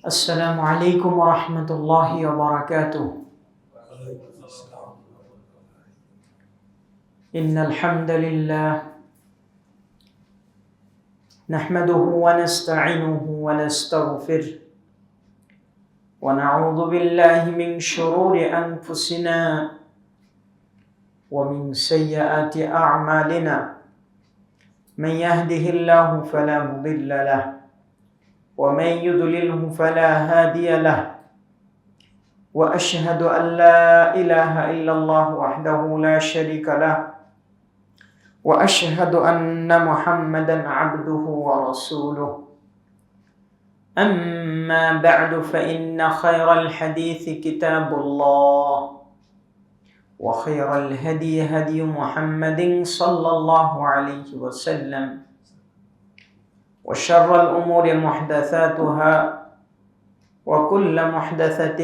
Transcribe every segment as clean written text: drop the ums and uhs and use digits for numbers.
السلام عليكم ورحمة الله وبركاته. إن الحمد لله نحمده ونستعينه ونستغفره ونعوذ بالله من شرور أنفسنا ومن سيئات أعمالنا. من يهده الله فلا مضل له ومن يضلله فلا هادي له وأشهد أن لا إله إلا الله وحده لا شريك له وأشهد أن محمدا عبده ورسوله. أما بعد فإن خير الحديث كتاب الله وخير الهدي هدي محمد صلى الله عليه وسلم وشر الأمور محدثاتها وكل محدثة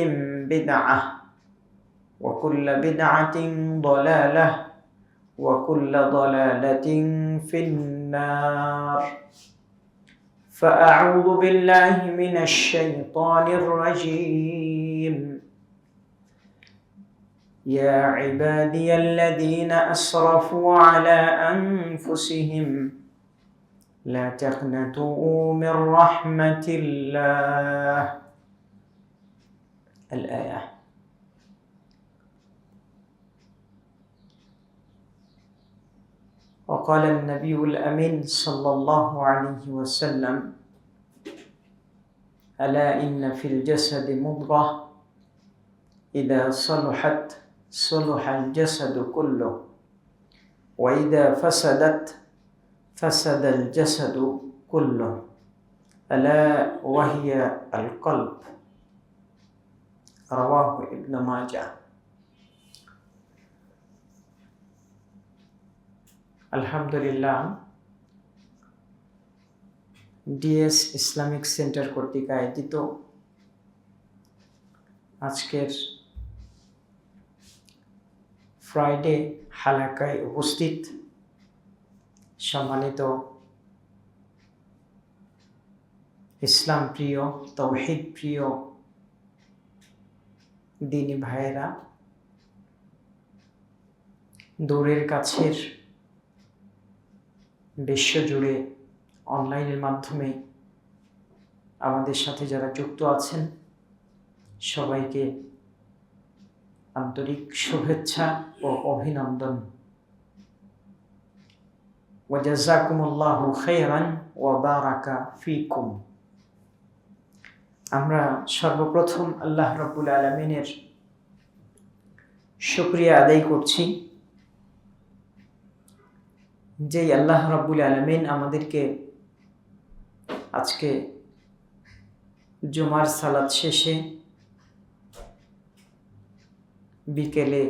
بدعة وكل بدعة ضلالة وكل ضلالة في النار. فأعوذ بالله من الشيطان الرجيم. يا عبادي الذين أسرفوا على أنفسهم لا تقنطوا من رحمة الله. الآية. وقال النبي الأمين صلى الله عليه وسلم: ألا إن في الجسد مضغة إذا صلحت صلح الجسد كله وإذا فسدت فسد الجسد كله ألا وهي القلب. رواه ابن ماجه. আলহামদুলিল্লাহ, DS Islamic centre কর্তৃক আয়োজিত আজকের ফ্রাইডে হালাকায় উপস্থিত সম্মানিত ইসলাম প্রিয়, তাওহীদ প্রিয় দ্বীনি ভাইয়েরা, দূরের কাছের বিশ্বজুড়ে অনলাইনের মাধ্যমে আমাদের সাথে যারা যুক্ত আছেন, সবাইকে আন্তরিক শুভেচ্ছা ও অভিনন্দন। ওয়াজাযাকুমুল্লাহু খাইরান ওয়া বারাকা ফীকুম। আমরা সর্বপ্রথম আল্লাহ রাব্বুল আলামিনের শুকরিয়া আদায় করছি, যে আল্লাহ রাব্বুল আলামিন আমাদেরকে আজকে জুমার সালাত শেষে বিকেলে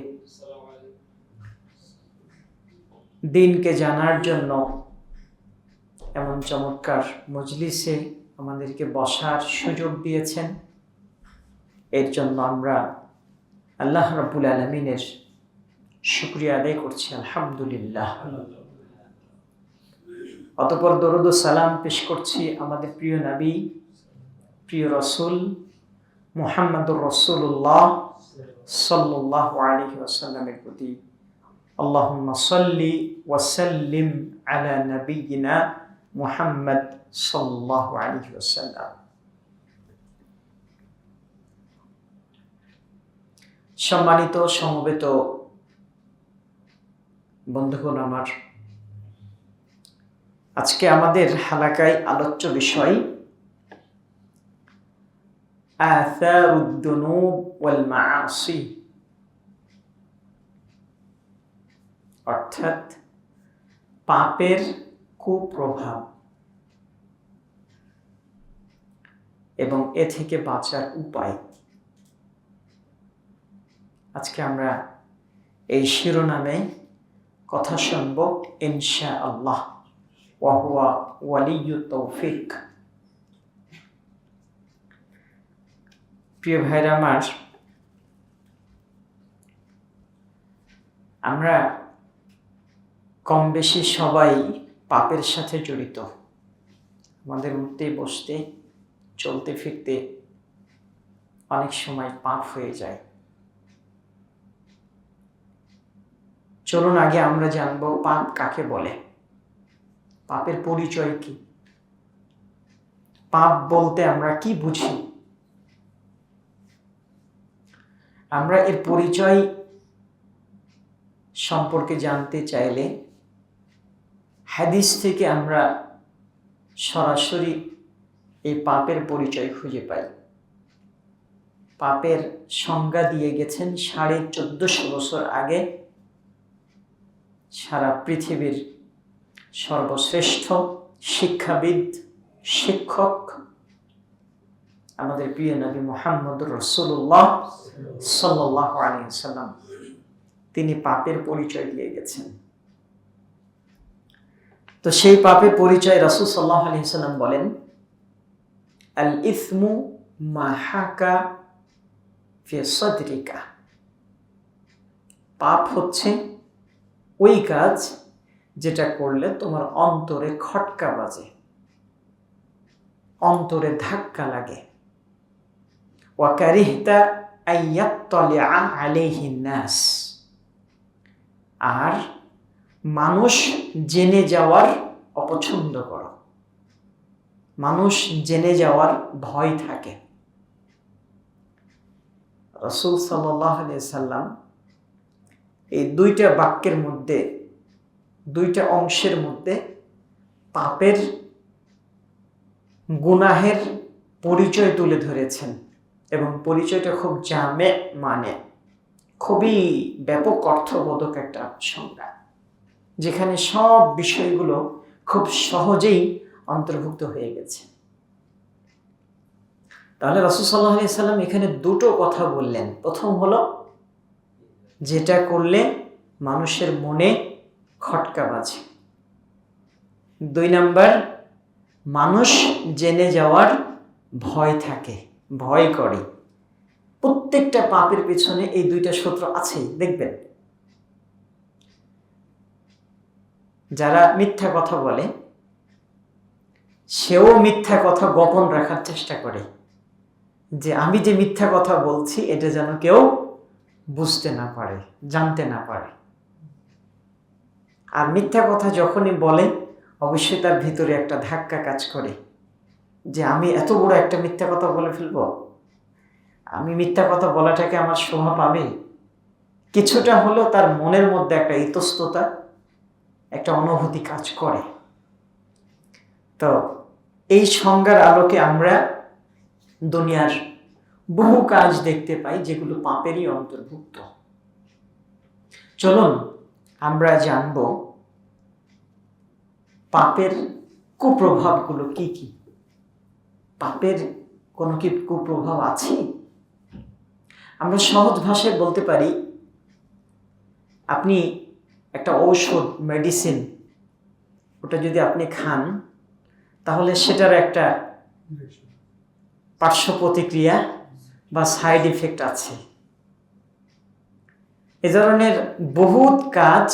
দিনকে জানার জন্য এমন চমৎকার মজলিসে আমাদেরকে বসার সুযোগ দিয়েছেন। এর জন্য আমরা আল্লাহ রাব্বুল আলামিনের শুকরিয়া আদায় করছি, আলহামদুলিল্লাহ। অতঃপর দরুদ ও সালাম পেশ করছি আমাদের প্রিয় নবী, প্রিয় রাসূল মুহাম্মদুর রাসূলুল্লাহ সাল্লাল্লাহু আলাইহি ওয়াসাল্লামের প্রতি। আল্লাহুম্মা সাল্লি ওয়া সাল্লিম আলা নাবিয়িনা মুহাম্মদ সাল্লাল্লাহু আলাইহি ওয়াসাল্লাম। সম্মানিত সমবেত বন্ধুগণ আমার, আজকে আমাদের হালাকায় আলোচ্য বিষয় আথারুদ দুনুব ওয়াল মাআসি, অর্থাৎ পাপের কুপ্রভাব এবং এ থেকে বাঁচার উপায়। আজকে আমরা এই শিরোনামে কথা শুনব ইনশাআল্লাহ। ওয়া হুয়া ওয়ালিয়্যুত তাওফীক। প্রিয় ভাইরা আমার, আমরা কম বেশি সবাই পাপের সাথে জড়িত। আমাদের উঠতে বসতে চলতে ফিরতে অনেক সময় পাপ হয়ে যায়। চলুন আগে আমরা জানবো পাপ কাকে বলে, পাপের পরিচয় কি, পাপ বলতে আমরা কি বুঝি। আমরা এর পরিচয় সম্পর্কে জানতে চাইলে হাদিস থেকে আমরা সরাসরি এই পাপের পরিচয় খুঁজে পাই। পাপের সংজ্ঞা দিয়ে গেছেন 1450 বছর আগে সারা পৃথিবীর সর্বশ্রেষ্ঠ শিক্ষাবিদ, শিক্ষক আমাদের প্রিয় নবী মুহাম্মদ রাসূলুল্লাহ সাল্লাল্লাহু আলাইহি ওয়াসাল্লাম। তিনি পাপের পরিচয় দিয়ে গেছেন। তো সেই পাপের পরিচয় রাসূল সাল্লাল্লাহু আলাইহি ওয়াসাল্লাম বলেন, আল ইসমু মা হাকা ফি সাদরিকা। পাপ হচ্ছে ওই কাজ যেটা করলে তোমার অন্তরে খটকা বাজে, অন্তরে ধাক্কা লাগে। ওয়া কারিহতা আইয়াত্তালিআ আলাইহিন নাস, আর মানুষ জেনে যাওয়ার অপছন্দ করো, মানুষ জেনে যাওয়ার ভয় থাকে। রাসূল সাল্লাল্লাহু আলাইহি সাল্লাম এই দুইটা বাক্যের মধ্যে, দুইটা অংশের মধ্যে পাপের, গুনাহের পরিচয় তুলে ধরেছেন এবং পরিচয়টা খুব জামে, মানে খুবই ব্যাপক অর্থবোধক একটা সংজ্ঞা, যেখানে সব বিষয়গুলো খুব সহজেই অন্তর্ভুক্ত হয়ে গেছে। তাহলে রাসূল সাল্লাল্লাহু আলাইহি সাল্লাম এখানে দুটো কথা বললেন। প্রথম হলো যেটা করলে মানুষের মনে খটকা বাজে। 2 নাম্বার, মানুষ জেনে যাওয়ার ভয় থাকে, ভয় করে। প্রত্যেকটা পাপের পিছনে এই দুইটা সূত্র আছেই। দেখবেন যারা মিথ্যা কথা বলে, সেও মিথ্যা কথা গোপন রাখার চেষ্টা করে, যে আমি যে মিথ্যা কথা বলছি এটা যেন কেউ বুঝতে না পারে, জানতে না পারে। আর মিথ্যা কথা যখনই বলে, অবশ্যই তার ভিতরে একটা ধাক্কা কাজ করে, যে আমি এত বড় একটা মিথ্যা কথা বলে ফেলবো, আমি মিথ্যা কথা বলাটাকে আমার শোভা পাবে। কিছুটা হলেও তার মনের মধ্যে একটা ইতস্ততা, একটা অনুভূতি কাজ করে। তো এই সংজ্ঞার আলোকে আমরা দুনিয়ার বহু কাজ দেখতে পাই যেগুলো পাপেরই অন্তর্ভুক্ত। চলুন আমরা জানব পাপের কুপ্রভাবগুলো কি কি। পাপের কোনো কি কুপ্রভাব আছে? আমরা সহজ ভাষায় বলতে পারি, আপনি একটা ঔষধ, মেডিসিন, ওটা যদি আপনি খান তাহলে সেটার একটা পার্শ্ব প্রতিক্রিয়া বা সাইড ইফেক্ট আছে। এ ধরনের বহুত কাজ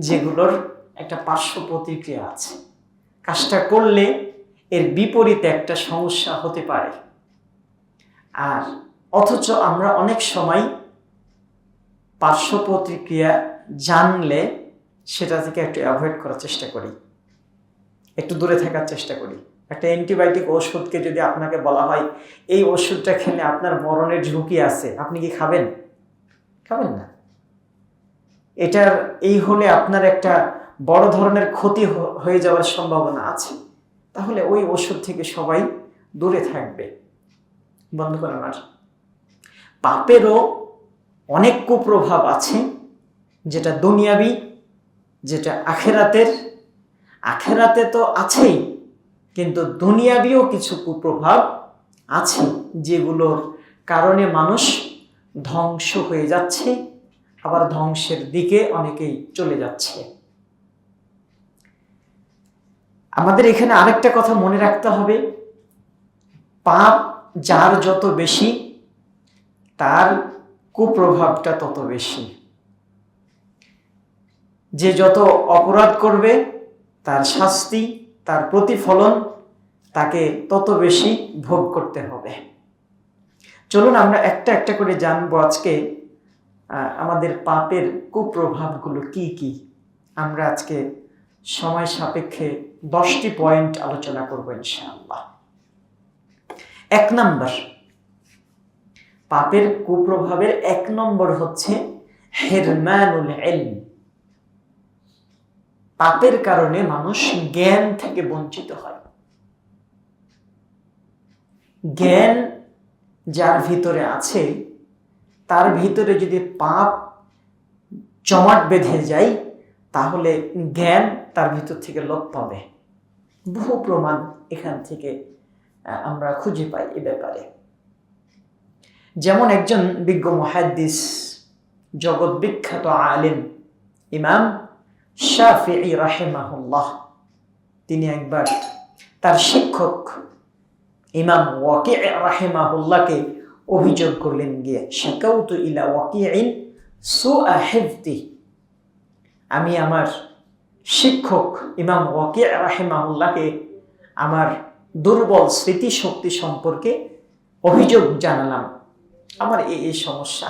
যেগুলোর একটা পার্শ্ব প্রতিক্রিয়া আছে, কাজটা করলে এর বিপরীতে একটা সমস্যা হতে পারে। আর অথচ আমরা অনেক সময় পার্শ্ব প্রতিক্রিয়া জানলে সেটা থেকে একটু অ্যাভয়েড করার চেষ্টা করি, একটু দূরে থাকার চেষ্টা করি। একটা অ্যান্টিবায়োটিক ওষুধকে যদি আপনাকে বলা হয় এই ওষুধটা খেলে আপনার মরণের ঝুঁকি আছে, আপনি কি খাবেন? খাবেন না। এটার এই হলে আপনার একটা বড় ধরনের ক্ষতি হয়ে যাওয়ার সম্ভাবনা আছে, তাহলে ওই ওষুধ থেকে সবাই দূরে থাকবে। বন্ধুগণ আমার, পাপেরও অনেক কুপ্রভাব আছে, যেটা দুনিয়াবি, যেটা আখেরাতের। আখেরাতে তো আছেই, কিন্তু দুনিয়াবিও কিছু কুপ্রভাব আছে যেগুলোর কারণে মানুষ ধ্বংস হয়ে যাচ্ছে, আবার ধ্বংসের দিকে অনেকেই চলে যাচ্ছে। আমাদের এখানে আরেকটা কথা মনে রাখতে হবে, পাপ যার যত বেশি তার কুপ্রভাবটা তত বেশি। যে যত অপরাধ করবে তার শাস্তি, তার প্রতিফলন তাকে তত বেশি ভোগ করতে হবে। চলুন আমরা একটা একটা করে জানবো আজকে আমাদের পাপের কুপ্রভাবগুলো কি কি। আমরা আজকে সময় সাপেক্ষে 10টি পয়েন্ট আলোচনা করব ইনশাআল্লাহ। 1 নম্বর, পাপের কুপ্রভাবের 1 নম্বর হচ্ছে হিরমানুল ইলম। পাপের কারণে মানুষ জ্ঞান থেকে বঞ্চিত হয়। জ্ঞান যার ভিতরে আছে, তার ভিতরে যদি পাপ জমাট বেঁধে যায়, তাহলে জ্ঞান তার ভিতর থেকে লোপ পাবে। বহু প্রমাণ এখান থেকে আমরা খুঁজে পাই এ ব্যাপারে। যেমন একজন বিজ্ঞ মুহাদ্দিস, জগৎ বিখ্যাত আলেম ইমাম শাফিঈ রাহিমাহুল্লাহ, তিনি একবার তার শিক্ষক ইমাম ওয়াকি' রাহিমাহুল্লাহকে অভিযোগ করলেন গিয়ে, শাকাউতু ইলা ওয়াকি'ইন সুআ হিফযি। আমি আমার শিক্ষক ইমাম ওয়াকি' রাহিমাহুল্লাহকে আমার দুর্বল স্মৃতিশক্তি সম্পর্কে অভিযোগ জানালাম, আমার এই সমস্যা।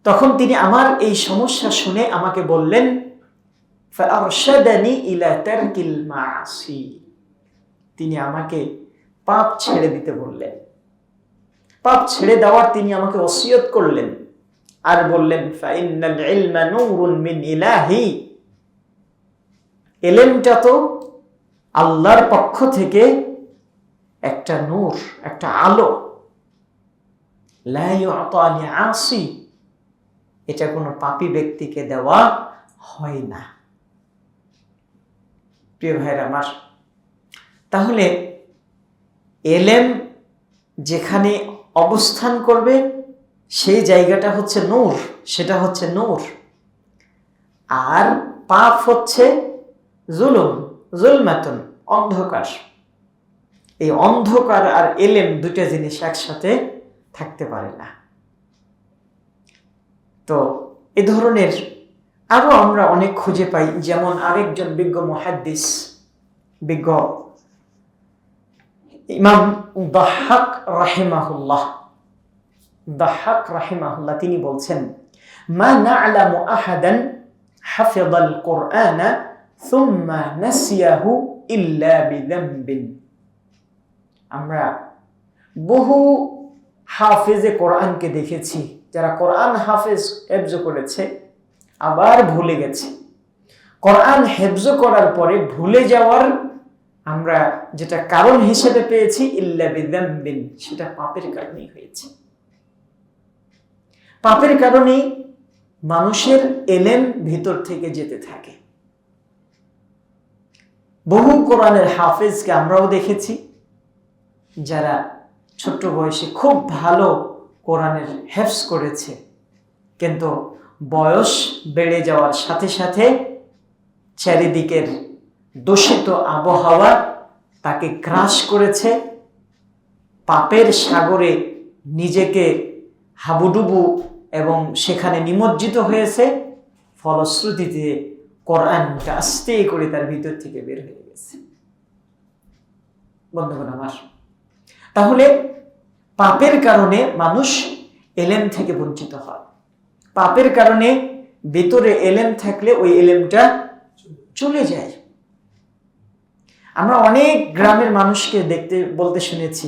তখন তিনি আমার এই সমস্যা শুনে আমাকে বললেন, ফাআরশাদানি ইলা তারকিল মাআসি। তিনি আমাকে পাপ ছেড়ে দিতে বললেন। পাপ ছেড়ে দেওয়ার তিনি আমাকে ওসিয়ত করলেন, আর বললেন, ফাইন্নাল ইলমা নূরুন মিন ইলাহি। ইলমটা তো আল্লাহর পক্ষ থেকে একটা নূর, একটা আলো। লা ইউতা লিআসি, এটা কোনো পাপী ব্যক্তিকে দেওয়া হয় না। প্রিয় ভাইরা আমার, তাহলে এলেম যেখানে অবস্থান করবে সেই জায়গাটা হচ্ছে নূর, সেটা হচ্ছে নূর। আর পাপ হচ্ছে জুলুম, জুলমাতুন, অন্ধকার। এই অন্ধকার আর এলেম দুইটা জিনিস একসাথে থাকতে পারে না। তো এ ধরনের আরো আমরা অনেক খুঁজে পাই। যেমন আরেকজন বিজ্ঞ মুহাদ্দিস, বিজ্ঞ ইমাম দাহহাক রাহিমাহুল্লাহ, তিনি বলছেন, মা না'লামু আহাদান হাফিযাল কুরআনা সুম্মা নাসিয়াহু ইল্লা বিযামবিন। আমরা বহু হাফেজে কোরআনকে দেখেছি, যারা কোরআন হেফজ করেছে আবার ভুলে গেছে। কোরআন হেফজ করার পরে ভুলে যাওয়ার আমরা যেটা কারণ হিসেবে পেয়েছি, ইল্লা বিযামবিন, সেটা পাপের কারণেই হয়েছে। পাপের কারণেই মানুষের এলেম ভিতর থেকে যেতে থাকে। বহু কোরআনের হাফেজকে আমরাও দেখেছি, যারা ছোট্ট বয়সে খুব ভালো কোরআনের হেফজ করেছে, কিন্তু বয়স বেড়ে যাওয়ার সাথে সাথে চারিদিকের দূষিত আবহাওয়া তাকে গ্রাস করেছে, পাপের সাগরে নিজেকে হাবুডুবু এবং সেখানে নিমজ্জিত হয়েছে। ফলশ্রুতিতে কোরআনটা আস্তে করে তার ভিতর থেকে বের হয়ে গেছে। বন্ধুগণ আমার, তাহলে পাপের কারণে মানুষ এলেম থেকে বঞ্চিত হয়। পাপের কারণে ভিতরে এলেম থাকলে ওই এলেমটা চলে যায়। আমরা অনেক গ্রামের মানুষকে বলতে শুনেছি,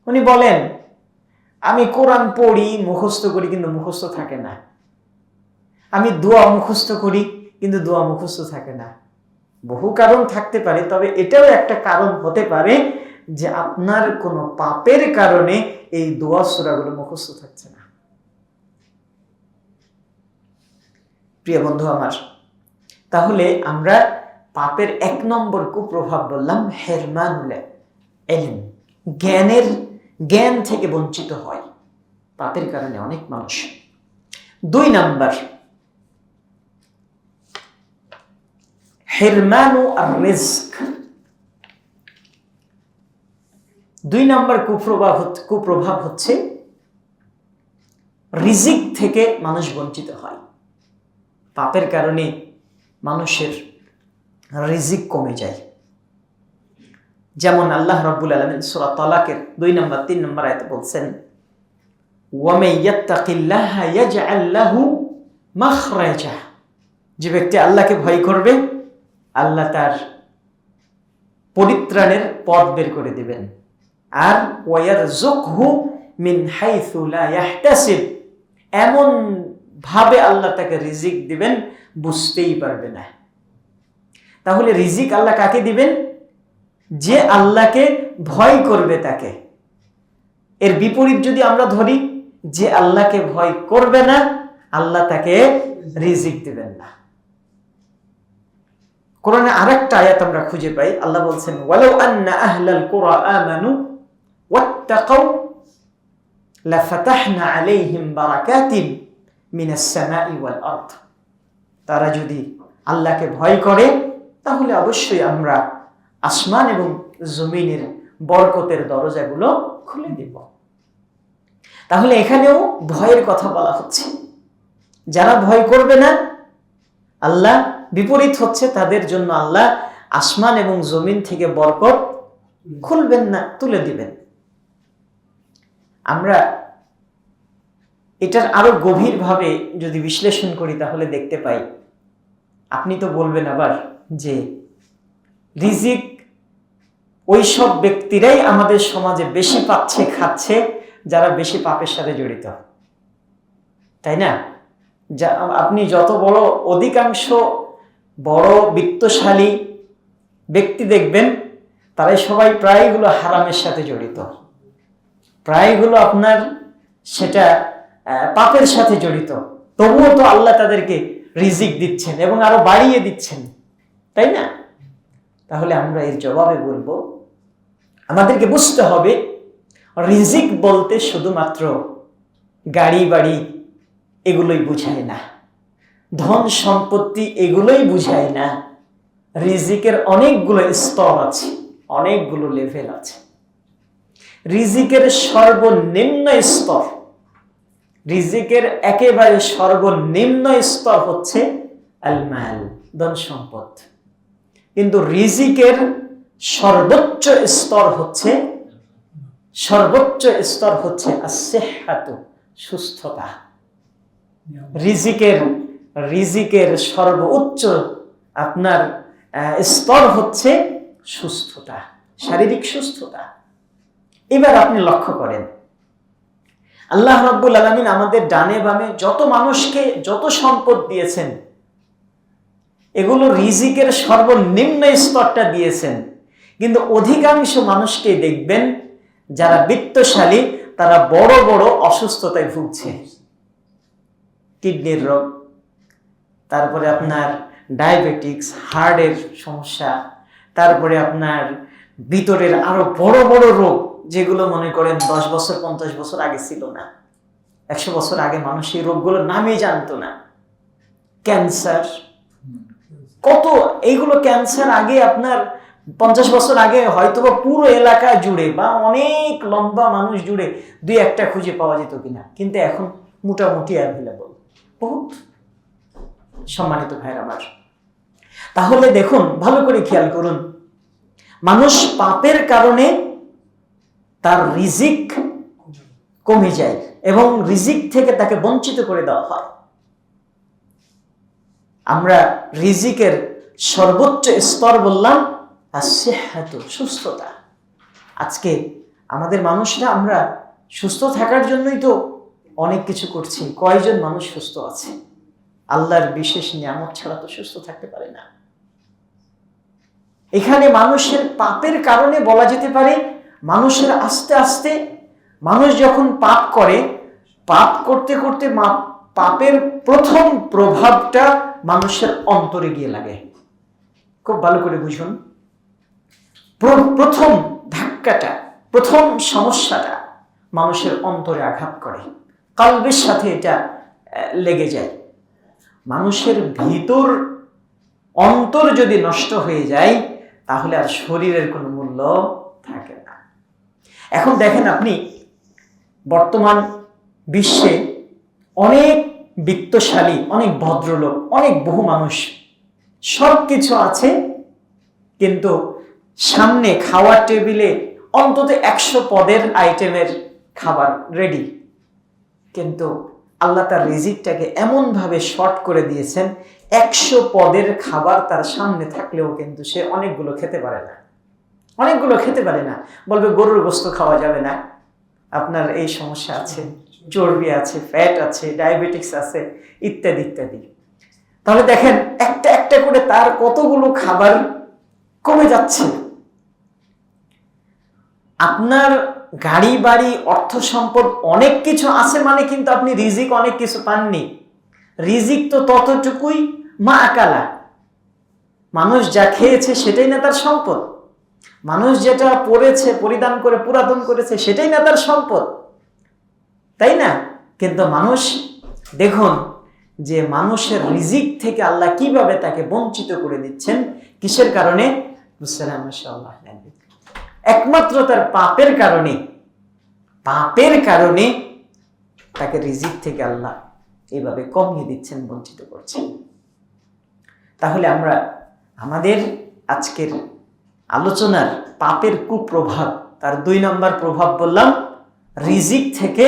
উনি বলেন, আমি কোরআন পড়ি, মুখস্থ করি, কিন্তু মুখস্থ থাকে না। আমি দোয়া মুখস্থ করি, কিন্তু দোয়া মুখস্থ থাকে না। বহু কারণ থাকতে পারে, তবে এটাও একটা কারণ হতে পারে যে আপনার কোনো পাপের কারণে এই দোয়া সূরাগুলো মুখস্থ থাকছে না। প্রিয় বন্ধু আমার, তাহলে আমরা পাপের 1 নম্বর কুপ্রভাব বললাম হিরমানুল ইলম, জ্ঞান থেকে বঞ্চিত হয় পাপের কারণে অনেক মানুষ। 2 নম্বর, হিরমানু আর-রিজক। 2 নম্বর কুপ্রভাব হচ্ছে রিজিক থেকে মানুষ বঞ্চিত হয়। পাপের কারণে মানুষের রিজিক কমে যায়। যেমন আল্লাহ রাব্বুল আলামিন সূরা তালাকের 2 নম্বর 3 নম্বর আয়াতে বলছেন, ওয়া মান ইয়াত্তাকিল্লাহা ইয়াজআল লাহু মাখরাজা, যে ব্যক্তি আল্লাহকে ভয় করবে আল্লাহ তার পরিত্রাণের পথ বের করে দিবেন। আর ওয়ারযুকহু মিন হাইসু লা ইয়াহতাসিব, এমন ভাবে আল্লাহ তাকে রিজিক দিবেন বুঝতেই পারবে না। তাহলে রিজিক আল্লাহ কাকে দিবেন? যে আল্লাহকে ভয় করবে তাকে। এর বিপরীত যদি আমরা ধরি, যে আল্লাহকে ভয় করবে না আল্লাহ তাকে রিজিক দিবেন না। কোরআনে আরেকটা আয়াত আমরা খুঁজে পাই, আল্লাহ বলছেন, ওয়ালাউ আন্না আহলাল কুরা আমানু ওয়াত্তাকাউ লাফাতাহনা আলাইহিম বারাকাতিন মিনাস সামাই ওয়াল আরদ। তারা যদি আল্লাহকে ভয় করে তাহলে অবশ্যই আমরা আসমান এবং জমিনের বরকতের দরজাগুলো খুলে দেব। তাহলে এখানেও ভয়ের কথা বলা হচ্ছে। যারা ভয় করবে না আল্লাহ, বিপরীত হচ্ছে তাদের জন্য আল্লাহ আসমান এবং জমিন থেকে বরকত খুলবেন না, তুলে দিবেন। আমরা এটার আরো গভীরভাবে যদি বিশ্লেষণ করি তাহলে দেখতে পাই, আপনি তো বলবেন আবার যে রিজিক ওই সব ব্যক্তিরাই আমাদের সমাজে বেশি পাচ্ছে, খাচ্ছে যারা বেশি পাপের সাথে জড়িত, তাই না? আপনি যত বড় অধিকাংশ বড় বিত্তশালী ব্যক্তি দেখবেন তারাই সবাই প্রায়গুলো হারামের সাথে জড়িত, প্রায়গুলো আপনার সেটা পাপের সাথে জড়িত। তবুও তো আল্লাহ তাদেরকে রিজিক দিচ্ছেন এবং আরো বাড়িয়ে দিচ্ছেন, তাই না? তাহলে আমরা এর জবাবে বলবো, আমাদেরকে বুঝতে হবে রিজিক বলতে শুধুমাত্র গাড়ি বাড়ি এগুলোই বুঝায় না, ধন সম্পত্তি এগুলোই বুঝায় না। রিজিকের অনেকগুলো স্তর আছে, অনেকগুলো লেভেল আছে। রিজিকের সর্বনিম্ন স্তর, রিজিকের একেবারে সর্বনিম্ন স্তর হচ্ছে আল মাল, ধন সম্পদ। কিন্তু রিজিকের সর্বোচ্চ স্তর হচ্ছে as-sihhatu, সুস্থতা। রিজিকের সর্বোচ্চ আপনার স্তর হচ্ছে সুস্থতা, শারীরিক সুস্থতা। এবার আপনি লক্ষ্য করেন, আল্লাহ রাব্বুল আলামিন আমাদের ডানে বামে যত মানুষকে যত সম্পদ দিয়েছেন, এগুলো রিজিকের সর্বনিম্ন স্তরটা দিয়েছেন। কিন্তু অধিকাংশ মানুষকে দেখবেন যারা বিত্তশালী তারা বড় বড় অসুস্থতায় ভুগছে, কিডনির রোগ, তারপরে আপনার ডায়াবেটিক্স, হার্টের সমস্যা, তারপরে আপনার ভিতরের আরো বড় বড় রোগ যেগুলো মনে করেন 10 বছর 50 বছর আগে ছিল না, 100 বছর আগে মানুষ এই রোগগুলোর নামই জানতো না। ক্যান্সার, কত এইগুলো ক্যান্সার আগে আপনার 50 বছর আগে হয়তোবা পুরো এলাকা জুড়ে বা অনেক লম্বা মানুষ জুড়ে 2-1টা খুঁজে পাওয়া যেত কিনা, কিন্তু এখন মোটামুটি অ্যাভেলেবল বহুত। সম্মানিত ভাইরা আমার, তাহলে দেখুন, ভালো করে খেয়াল করুন, মানুষ পাপের কারণে তার রিজিক কমে যায় এবং রিজিক থেকে তাকে বঞ্চিত করে দেওয়া হয়। আমরা রিজিকের সর্বোচ্চ স্তর বললাম as-sihhatu, সুস্থতা। আজকে আমাদের মানুষরা আমরা সুস্থ থাকার জন্যই তো অনেক কিছু করছি। কয়জন মানুষ সুস্থ আছে? আল্লাহর বিশেষ নিয়ামত ছাড়া তো সুস্থ থাকতে পারে না। এখানে মানুষের পাপের কারণে বলা যেতে পারে, মানুষের আস্তে আস্তে মানুষ যখন পাপ করে, পাপ করতে করতে পাপের প্রথম প্রভাবটা মানুষের অন্তরে গিয়ে লাগে। খুব ভালো করে বুঝুন, প্রথম ধাক্কাটা, প্রথম সমস্যাটা মানুষের অন্তরে আঘাত করে, কলবের সাথে এটা লেগে যায়। মানুষের ভিতর অন্তর যদি নষ্ট হয়ে যায় তাহলে আর শরীরের কোনো মূল্য থাকে না। এখন দেখেন আপনি, বর্তমান বিশ্বে অনেক বিত্তশালী, অনেক ভদ্রলোক, অনেক বহু মানুষ, সব কিছু আছে, কিন্তু সামনে খাওয়ার টেবিলে অন্তত 100 পদের আইটেমের খাবার রেডি, কিন্তু আল্লাহ তার রিজিকটাকে এমন ভাবে শর্ট করে দিয়েছেন 100 পদের খাবার তার সামনে থাকলেও কিন্তু সে অনেকগুলো খেতে পারে না। বলবে গরুর গোশত খাওয়া যাবে না, আপনার এই সমস্যা আছে, চর্বি আছে, ফ্যাট আছে, ডায়াবেটিক্স আছে, ইত্যাদি ইত্যাদি। তাহলে দেখেন একটা একটা করে তার কতগুলো খাবার কমে যাচ্ছে। আপনার গাড়ি বাড়ি অর্থ সম্পদ অনেক কিছু আছে মানে কিন্তু আপনি রিজিক অনেক কিছু পাননি। রিজিক তো ততটুকুই, মা আকালা, মানুষ যা খেয়েছে সেটাই না তার সম্পদ, মানুষ যেটা পরেছে, পরিধান করে পুরাতন করেছে সেটাই না তার সম্পদ, তাই না? কিন্তু মানুষ, দেখুন যে মানুষের রিজিক থেকে আল্লাহ কিভাবে তাকে বঞ্চিত করে দিচ্ছেন, কিসের কারণে? একমাত্র তার পাপের কারণে তাকে রিজিক থেকে আল্লাহ এইভাবে কমিয়ে দিচ্ছেন, বঞ্চিত করছেন। তাহলে আমরা আমাদের আজকের আলোচনার পাপের কুপ্রভাব, তার 2 নম্বর প্রভাব বললাম, রিজিক থেকে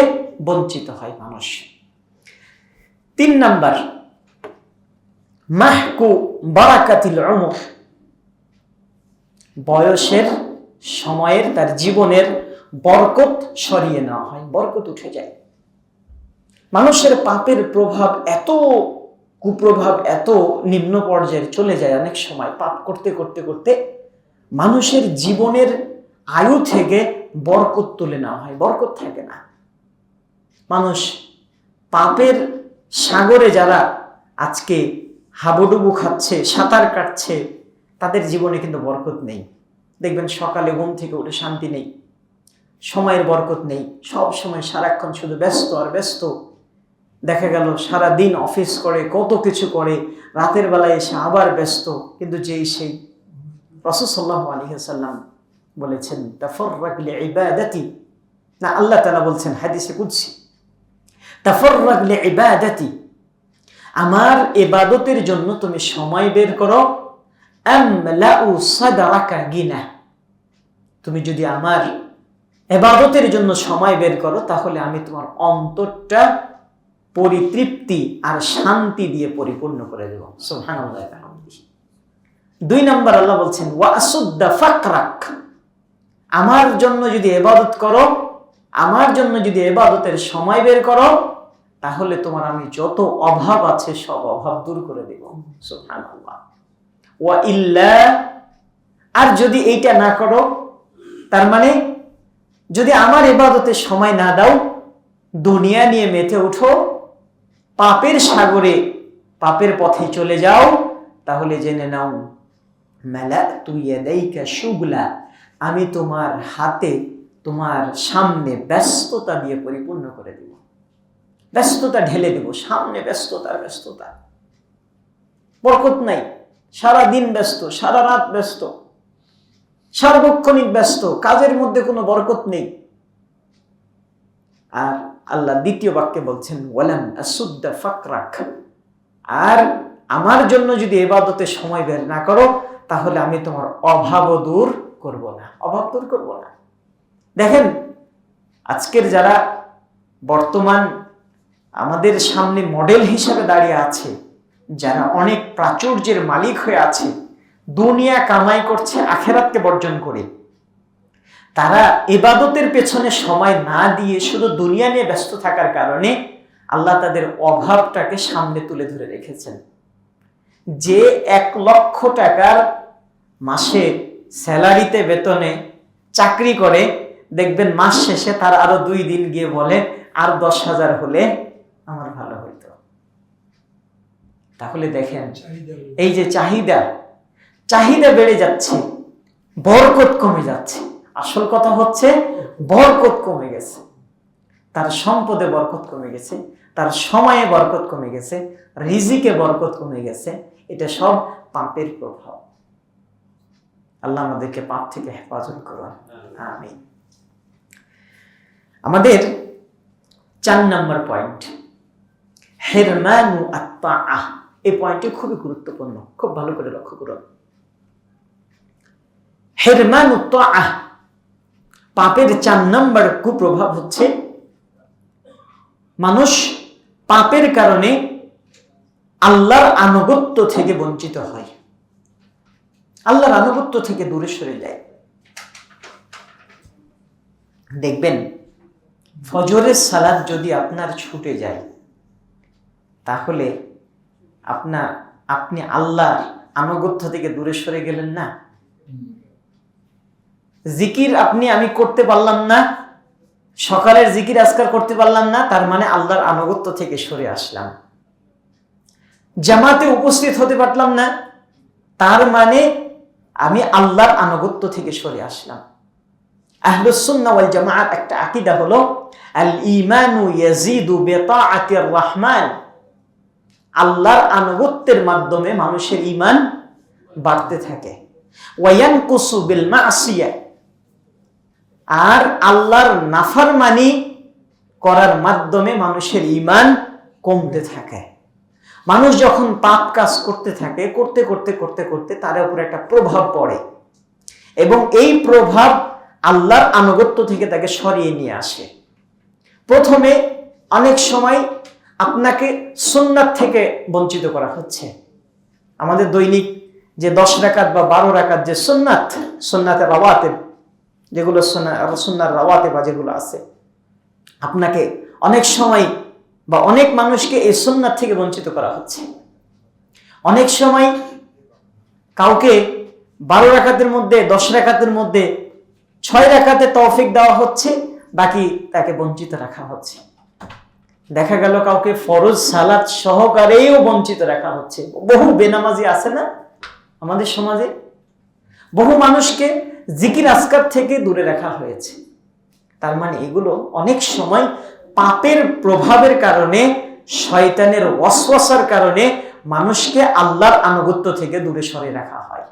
বঞ্চিত হয় মানুষ। 3 নম্বর, মাহকু বারাকাতিল উমর, বয়সের সময়ের, তার জীবনের বরকত সরিয়ে নেওয়া হয়, বরকত উঠে যায়। মানুষের পাপের প্রভাব এত, কুপ্রভাব এত নিম্ন পর্যায়ে চলে যায়, অনেক সময় পাপ করতে করতে করতে মানুষের জীবনের আয়ু থেকে বরকত তুলে নেওয়া হয়, বরকত থাকে না। মানুষ পাপের সাগরে যারা আজকে হাবুডুবু খাচ্ছে, সাঁতার কাটছে, তাদের জীবনে কিন্তু বরকত নেই। দেখবেন সকালে ঘুম থেকে উঠে শান্তি নেই, সময়ের বরকত নেই, সব সময় সারাক্ষণ শুধু ব্যস্ত আর ব্যস্ত। দেখা গেল সারা দিন অফিস করে, কত কিছু করে, রাতের বেলায় এসে আবার ব্যস্ত। কিন্তু যেই সেই রাসূল সাল্লাল্লাহু আলাইহি ওয়াসাল্লাম বলেছেন, তাফাররাক লিইবাদাতি, না আল্লাহ তাআলা বলছেন হাদিসে কুদসি, তাফাররাক লিইবাদাতি, আমার ইবাদতের জন্য তুমি সময় বের করো, আমলাউ সাদরাকা গিনা, তুমি যদি আমার ইবাদতের জন্য সময় বের করো তাহলে আমি তোমার অন্তরটা পরিতৃপ্তি আর শান্তি দিয়ে পরিপূর্ণ করে দেব। সুবহানাল্লাহ। 2 নম্বর আল্লাহ বলছেন, ওয়াসুদ্দা ফাকরাক, আমার জন্য যদি ইবাদত করো, আমার জন্য যদি ইবাদতের সময় বের করো, তাহলে তোমার আমি যত অভাব আছে সব অভাব দূর করে দেব। সুবহানাল্লাহ। ওয়া ইল্লা, আর যদি এইটা না করো, তার মানে যদি আমার ইবাদতের সময় না দাও, দুনিয়া নিয়ে মেতে উঠো, পাপের সাগরে পাপের পথে চলে যাও, তাহলে জেনে নাও, মালাতু ইয়াদাইকা শুগলা, আমি তোমার হাতে, তোমার সামনে ব্যস্ততা দিয়ে পরিপূর্ণ করে দেব, ব্যস্ততা ঢেলে দেব, সামনে ব্যস্ততা, বরকত নাই, সারা দিন ব্যস্ত, সারা রাত ব্যস্ত, সার্বক্ষণিক ব্যস্ত, কাজের মধ্যে কোনো বরকত নেই। আর আল্লাহ দ্বিতীয় বাক্যে বলছেন, ওয়ালাম আসুদ্দা ফাকরাক, আর আমার জন্য যদি ইবাদতে সময় বের না করো, তাহলে আমি তোমার অভাবও দূর করব না, অভাব দূর করব না। দেখেন আজকের যারা বর্তমান আমাদের সামনে মডেল হিসাবে দাঁড়িয়ে আছে, যারা অনেক প্রাচুর্যের মালিক হয়ে আছে, দুনিয়া কামাই করছে আখেরাতকে বর্জন করে, তারা ইবাদতের পেছনে সময় না দিয়ে শুধু দুনিয়া নিয়ে ব্যস্ত থাকার কারণে আল্লাহ তাদের অভাবটাকে সামনে তুলে ধরে রেখেছেন। যে 1 লক্ষ টাকার মাসে স্যালারিতে, বেতনে চাকরি করে, দেখবেন মাস শেষে তার আরো 2 দিন গিয়ে বলে, আর 10,000 হলে আমার ভালো হইতো। তাহলে দেখেন এই যে চাহিদা বেড়ে যাচ্ছে, বরকত কমে যাচ্ছে। আসল কথা হচ্ছে বরকত কমে গেছে, তার সম্পদে বরকত কমে গেছে, তার সময়ে বরকত কমে গেছে, রিজিকে বরকত কমে গেছে। এটা সব পাপের প্রভাব। আল্লাহ আমাদেরকে পাপ থেকে হেফাজত করুন, আমিন। আমাদের 4 নম্বর পয়েন্ট, হিরমানু আত-তাআহ। এই পয়েন্টটি খুবই গুরুত্বপূর্ণ, খুব ভালো করে লক্ষ্য করুন। হিরমানুত তাআহ, পাপের 4 নম্বর কুপ্রভাব হচ্ছে মানুষ পাপের কারণে আল্লাহর আনুগত্য থেকে বঞ্চিত হয়, আল্লাহর আনুগত্য থেকে দূরে সরে যায়। দেখবেন ফজরের সালাত যদি আপনার ছুটে যায়, তাহলে আপনি আল্লাহর আনুগত্য থেকে দূরে সরে গেলেন না। জিকির আমি করতে পারলাম না, সকালের জিকির আজকার করতে পারলাম না, তার মানে আল্লাহর আনুগত্য থেকে সরে আসলাম। জামাতে উপস্থিত হতে পারলাম না, তার মানে আমি আল্লাহর আনুগত্য থেকে সরে আসলাম। আহলুস সুন্নাহ ওয়াল জামাআত একটা আকীদা হলো আল ঈমানু ইয়াজিদু বিতাআতির রহমান, আল্লাহর আনুগত্যের মাধ্যমে মানুষের ঈমান বাড়তে থাকে। ওয়া ইয়ানকুসু বিল মাসিয়া, আর আল্লাহর নাফরমানি করার মাধ্যমে মানুষের ঈমান কমতে থাকে। মানুষ যখন পাপ কাজ করতে থাকে, করতে করতে করতে করতে তার উপর একটা প্রভাব পড়ে, এবং এই প্রভাব আল্লাহর আনুগত্য থেকে তাকে সরিয়ে নিয়ে আসে। প্রথমে অনেক সময় আপনাকে সুন্নাত থেকে বঞ্চিত করা হচ্ছে। আমাদের দৈনিক যে 10 রাকাত বা 12 রাকাত যে সুন্নাতের রাওয়াতিব, যেগুলো সুন্নার রাওয়াতিব যেগুলো আছে, আপনাকে অনেক সময় বা অনেক মানুষকে এই সুন্নাত থেকে বঞ্চিত করা হচ্ছে। অনেক সময় কাউকে 12 রাকাতের মধ্যে 10 রাকাতের মধ্যে 6 রাকাতে তৌফিক দেওয়া হচ্ছে, বাকি তাকে বঞ্চিত রাখা হচ্ছে। দেখা গেল কাউকে ফরজ সালাত সহকারেও বঞ্চিত রাখা হচ্ছে। বহু বেনামাজি আছে না আমাদের সমাজে, বহু মানুষকে জিকির আজকার থেকে দূরে রাখা হয়েছে। তার মানে এগুলো অনেক সময় পাপের প্রভাবের কারণে, শয়তানের ওয়াসওয়াসার কারণে মানুষকে আল্লাহর আনুগত্য থেকে দূরে সরে রাখা হয়।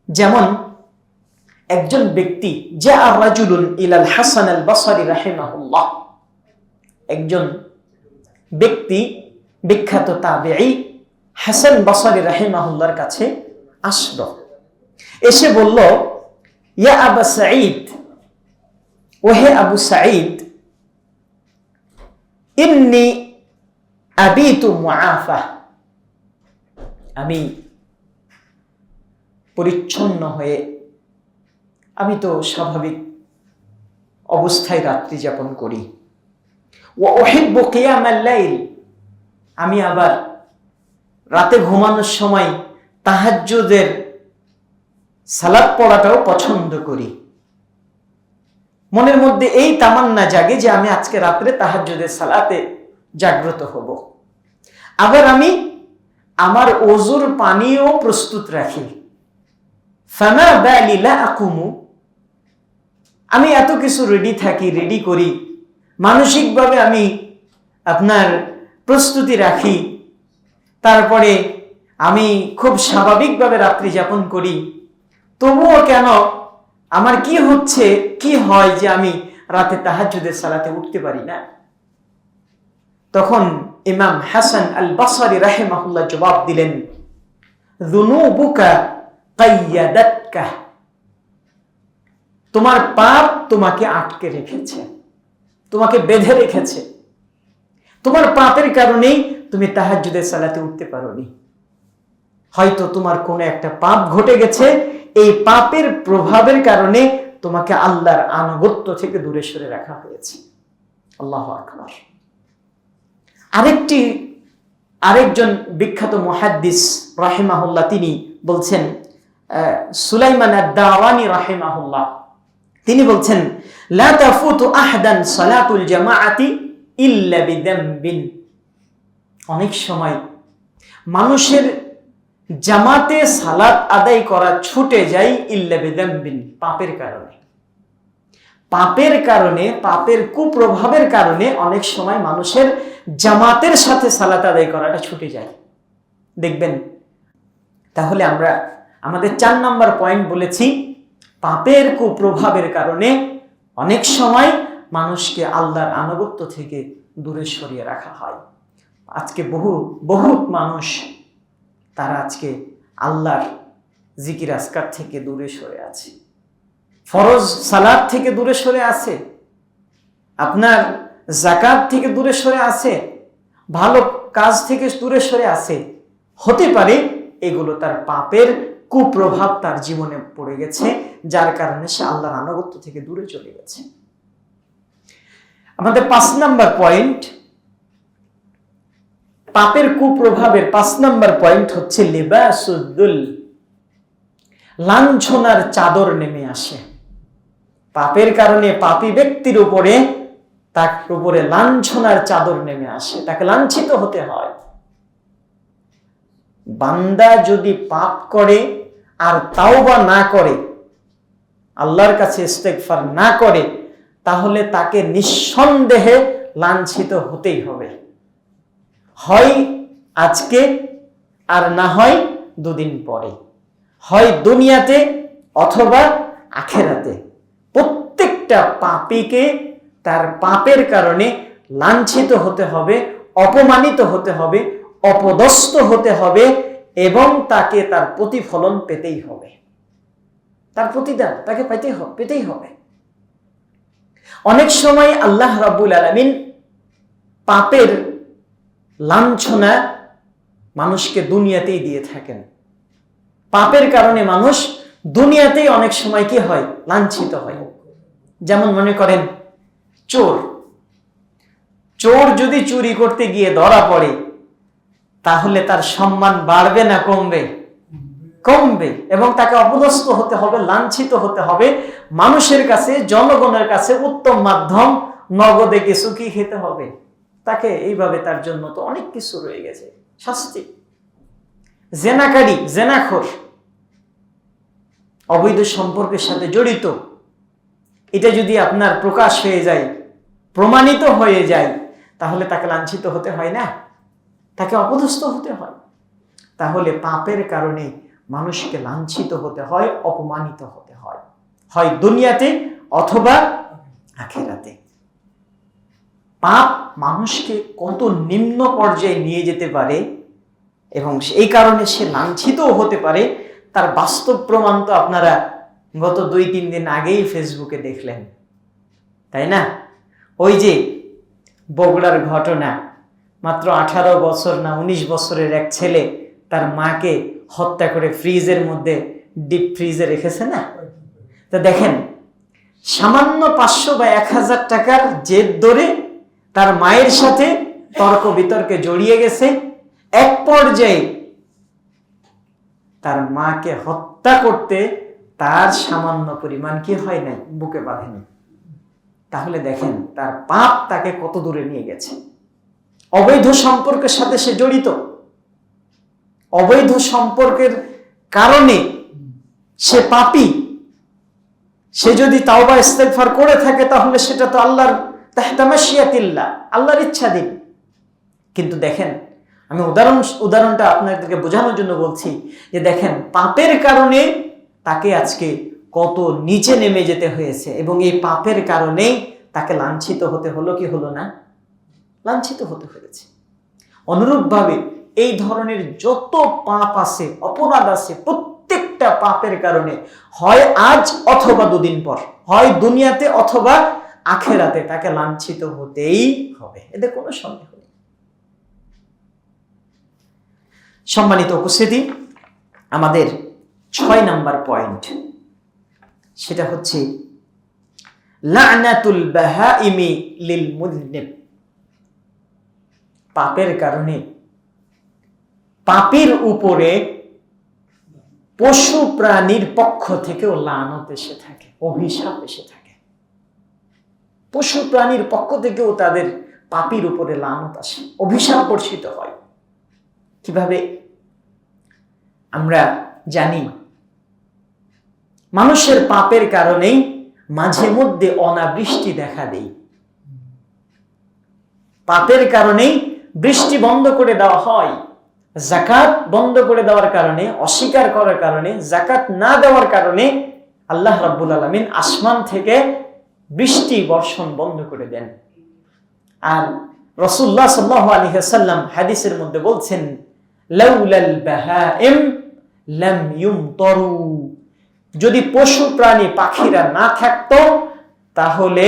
যেমন একজন ব্যক্তি, জাআ রাজুলুন ইলাল হাসান আল বসরি রাহিমাহুল্লাহ, একজন ব্যক্তি বিখ্যাত তাবেঈ হাসান বসরি রাহিমাহুল্লাহর কাছে আসলো, এসে বলল, ইয়া আবা সাঈদ, ওহে আবু সাঈদ, ইন্নী আবিতু মুআফা, আমি পরিচ্ছন্ন হয়ে, আমি তো স্বাভাবিক অবস্থায় রাত্রি যাপন করি। ওয়া উহিব্বু কিয়ামাল লাইল, আমি আবার রাতে ঘুমানোর সময় তাহাজ্জুদের সালাত পড়াটাও পছন্দ করি। মনের মধ্যে এই তামান্না জাগে যে আমি আজকে রাত্রে তাহাজ্জুদের সালাতে জাগ্রত হব। আবার আমি আমার ওযুর পানিও প্রস্তুত রাখি। ফামা বালি লা আকুমু, আমি এত কিছু রেডি করি, মানসিকভাবে আমি প্রস্তুতি রাখি, তারপরে আমি খুব স্বাভাবিকভাবে রাত্রি যাপন করি, তবুও কেন আমার কি হয় যে আমি রাতে তাহাজ্জুদের সালাতে উঠতে পারি না? তখন ইমাম হাসান আল বসরি রাহিমাহুল্লাহ জবাব দিলেন, যুনুবুকা কাইয়াদাতকা, তোমার পাপ তোমাকে আটকে রেখেছে, তোমাকে বেঁধে রেখেছে। তোমার পাপের কারণেই তুমি তাহাজ্জুদের সালাতে উঠতে পারোনি। হয়তো তোমার কোনো একটা পাপ ঘটে গেছে, এই পাপের প্রভাবের কারণে তোমাকে আল্লাহর আনুগত্য থেকে দূরে সরে রাখা হয়েছে। আল্লাহু আকবার। আরেকজন বিখ্যাত মুহাদ্দিস রাহিমাহুল্লাহ তিনি বলছেন, সুলাইমান আদ-দাওয়ানি রাহিমাহুল্লাহ, তিনি বলছেন, লা তাফুতু আহাদান সালাতুল জামাআতি ইল্লা বিযামবিন, অনেক সময় মানুষের জামাতে সালাত আদায় করা ছুটে যায় ইল্লা বিযামবিন, পাপের কারণে। পাপের কুপ্রভাবের কারণে অনেক সময় মানুষের জামাতের সাথে সালাত আদায় করাটা ছুটে যায়। দেখবেন, তাহলে আমরা আমাদের 4 নম্বর পয়েন্ট বলেছি, পাপের কুপ্রভাবের কারণে অনেক সময় মানুষকে আল্লাহর আনুগত্য থেকে দূরে সরিয়ে রাখা হয়। আজকে বহুত মানুষ তারা আজকে আল্লাহর জিকির আজকার থেকে দূরে সরে আছে, ফরজ সালাত থেকে দূরে সরে আছে, আপনার যাকাত থেকে দূরে সরে আছে, ভালো কাজ থেকে দূরে সরে আছে। হতে পারে এগুলো তার পাপের কুপ্রভাব তার জীবনে পড়ে গেছে, যার কারণে সে আল্লাহর আনুগত্য থেকে দূরে চলে গেছে। আমাদের 5 নাম্বার পয়েন্ট, পাপের কুপ্রভাবের 5 নাম্বার পয়েন্ট হচ্ছে লিবাসুদ্দুল, লাঞ্ছনার চাদর নেমে আসে। পাপের কারণে পাপী ব্যক্তির উপরে, তার উপরে লাঞ্ছনার চাদর নেমে আসে, তাকে লাঞ্ছিত হতে হয়। বান্দা যদি পাপ করে আর তাওবা না করে, আল্লাহর কাছে ইস্তেগফার না করে, তাহলে তাকে নিঃসন্দেহে লাঞ্ছিত হতেই হবে, হয় আজকে আর না হয় 2 দিন পরে, হয় দুনিয়াতে অথবা আখেরাতে। প্রত্যেকটা পাপীকে তার পাপের কারণে লাঞ্ছিত হতে হবে, অপমানিত হতে হবে, অপদস্থ হতে হবে, এবং তাকে তার প্রতিফলন পেতেই হবে, তার প্রতিদান তাকে পেতেই হবে। অনেক সময় আল্লাহ রাব্বুল আলামিন পাপের লাঞ্ছনা মানুষকে দুনিয়াতেই দিয়ে থাকেন। পাপের কারণে মানুষ দুনিয়াতেই অনেক সময় কি হয়, লাঞ্ছিত হয়। যেমন মনে করেন চোর যদি চুরি করতে গিয়ে ধরা পড়ে, তাহলে তার সম্মান বাড়বে না কমবে? কমবে, এবং তাকে অপদস্থ হতে হবে, লাঞ্ছিত হতে হবে। মানুষের কাছে, জনগণের কাছে উত্তম মাধ্যম নগদে কিছু কি খেতে হবে তাকে। এইভাবে তার জন্য তো অনেক কিছু রয়ে গেছে শাস্তি। জেনাকারী, জেনাখোর, অবৈধ সম্পর্কের সাথে জড়িত, এটা যদি আপনার প্রকাশ হয়ে যায়, প্রমাণিত হয়ে যায়, তাহলে তাকে লাঞ্ছিত হতে হয় না, তাকে অপদস্থ হতে হয়। তাহলে পাপের কারণে মানুষকে লাঞ্ছিত হতে হয়, অপমানিত হতে হয়, হয় দুনিয়াতে অথবা আখিরাতে। পাপ মানুষকে কত নিম্ন পর্যায়ে নিয়ে যেতে পারে এবং এই কারণে সে লাঞ্ছিতও হতে পারে, তার বাস্তব প্রমাণ তো আপনারা গত 2-3 দিন আগেই ফেসবুকে দেখলেন, তাই না? ওই যে বগুড়ার ঘটনা, মাত্র 18 বছর না 19 বছরের এক ছেলে তার মাকে হত্যা করে ফ্রিজের মধ্যে, ডিপ ফ্রিজে রেখেছে না? তো দেখেন, সামান্য 500 বা 1000 টাকার জেদ ধরে তার মায়ের সাথে তর্ক বিতর্কে জড়িয়ে গেছে। এক পর্যায়ে তার মাকে হত্যা করতে তার সামান্য পরিমাণ কি হয় নাই, বুকে বাঁধেনি। তাহলে দেখেন তার পাপ তাকে কত দূরে নিয়ে গেছে। অবৈধ সম্পর্কের সাথে সে জড়িত, অবৈধ সম্পর্কের কারণে সে পাপী। সে যদি তাওবা ইস্তেগফার করে থাকে তাহলে সেটা তো আল্লাহর তাহতা মাশিয়াতিল্লাহ, আল্লাহর ইচ্ছাধীন। কিন্তু দেখেন, আমি উদাহরণটা আপনাদেরকে বোঝানোর জন্য বলছি যে দেখেন, পাপের কারণে তাকে আজকে কত নিচে নেমে যেতে হয়েছে, এবং এই পাপের কারণেই তাকে লাঞ্ছিত হতে হলো কি হলো না? লাঞ্ছিত হতে হয়েছে। অনুরূপভাবে এই ধরনের যত পাপ আছে, অপরাধ আছে, প্রত্যেকটা পাপের কারণে হয় আজ অথবা 2 দিন পর, হয় দুনিয়াতে অথবা আখেরাতে তাকে লাঞ্ছিত হতেই হবে, এতে কোনো সন্দেহ নেই। সম্মানিত উপস্থিতি, আমাদের 6 নাম্বার পয়েন্ট, সেটা হচ্ছে লা'নাতুল বাহাইমি লিল মুযনিব। পাপের কারণে পাপীর উপরে পশু প্রাণীর পক্ষ থেকেও লানত এসে থাকে, অভিশাপ এসে থাকে। পশু প্রাণীর পক্ষ থেকেও তাদের পাপীর উপরে লানত আসে, অভিশাপ বর্ষিত হয়। কিভাবে? আমরা জানি মানুষের পাপের কারণেই মাঝে মধ্যে অনাবৃষ্টি দেখা দেয়। পাপের কারণেই বৃষ্টি বন্ধ করে দেওয়া হয়, যাকাত বন্ধ করে দেওয়ার কারণে, অস্বীকার করার কারণে, যাকাত না দেওয়ার কারণে আল্লাহ রাব্বুল আলামিন আসমান থেকে বৃষ্টি বর্ষণ বন্ধ করে দেন। আর রাসূলুল্লাহ সাল্লাল্লাহু আলাইহি ওয়াসাল্লাম হাদিসের মধ্যে বলছেন, লাউলাল বাহাইম লাম ইউমতারু, যদি পশু প্রাণী পাখিরা না থাকতো তাহলে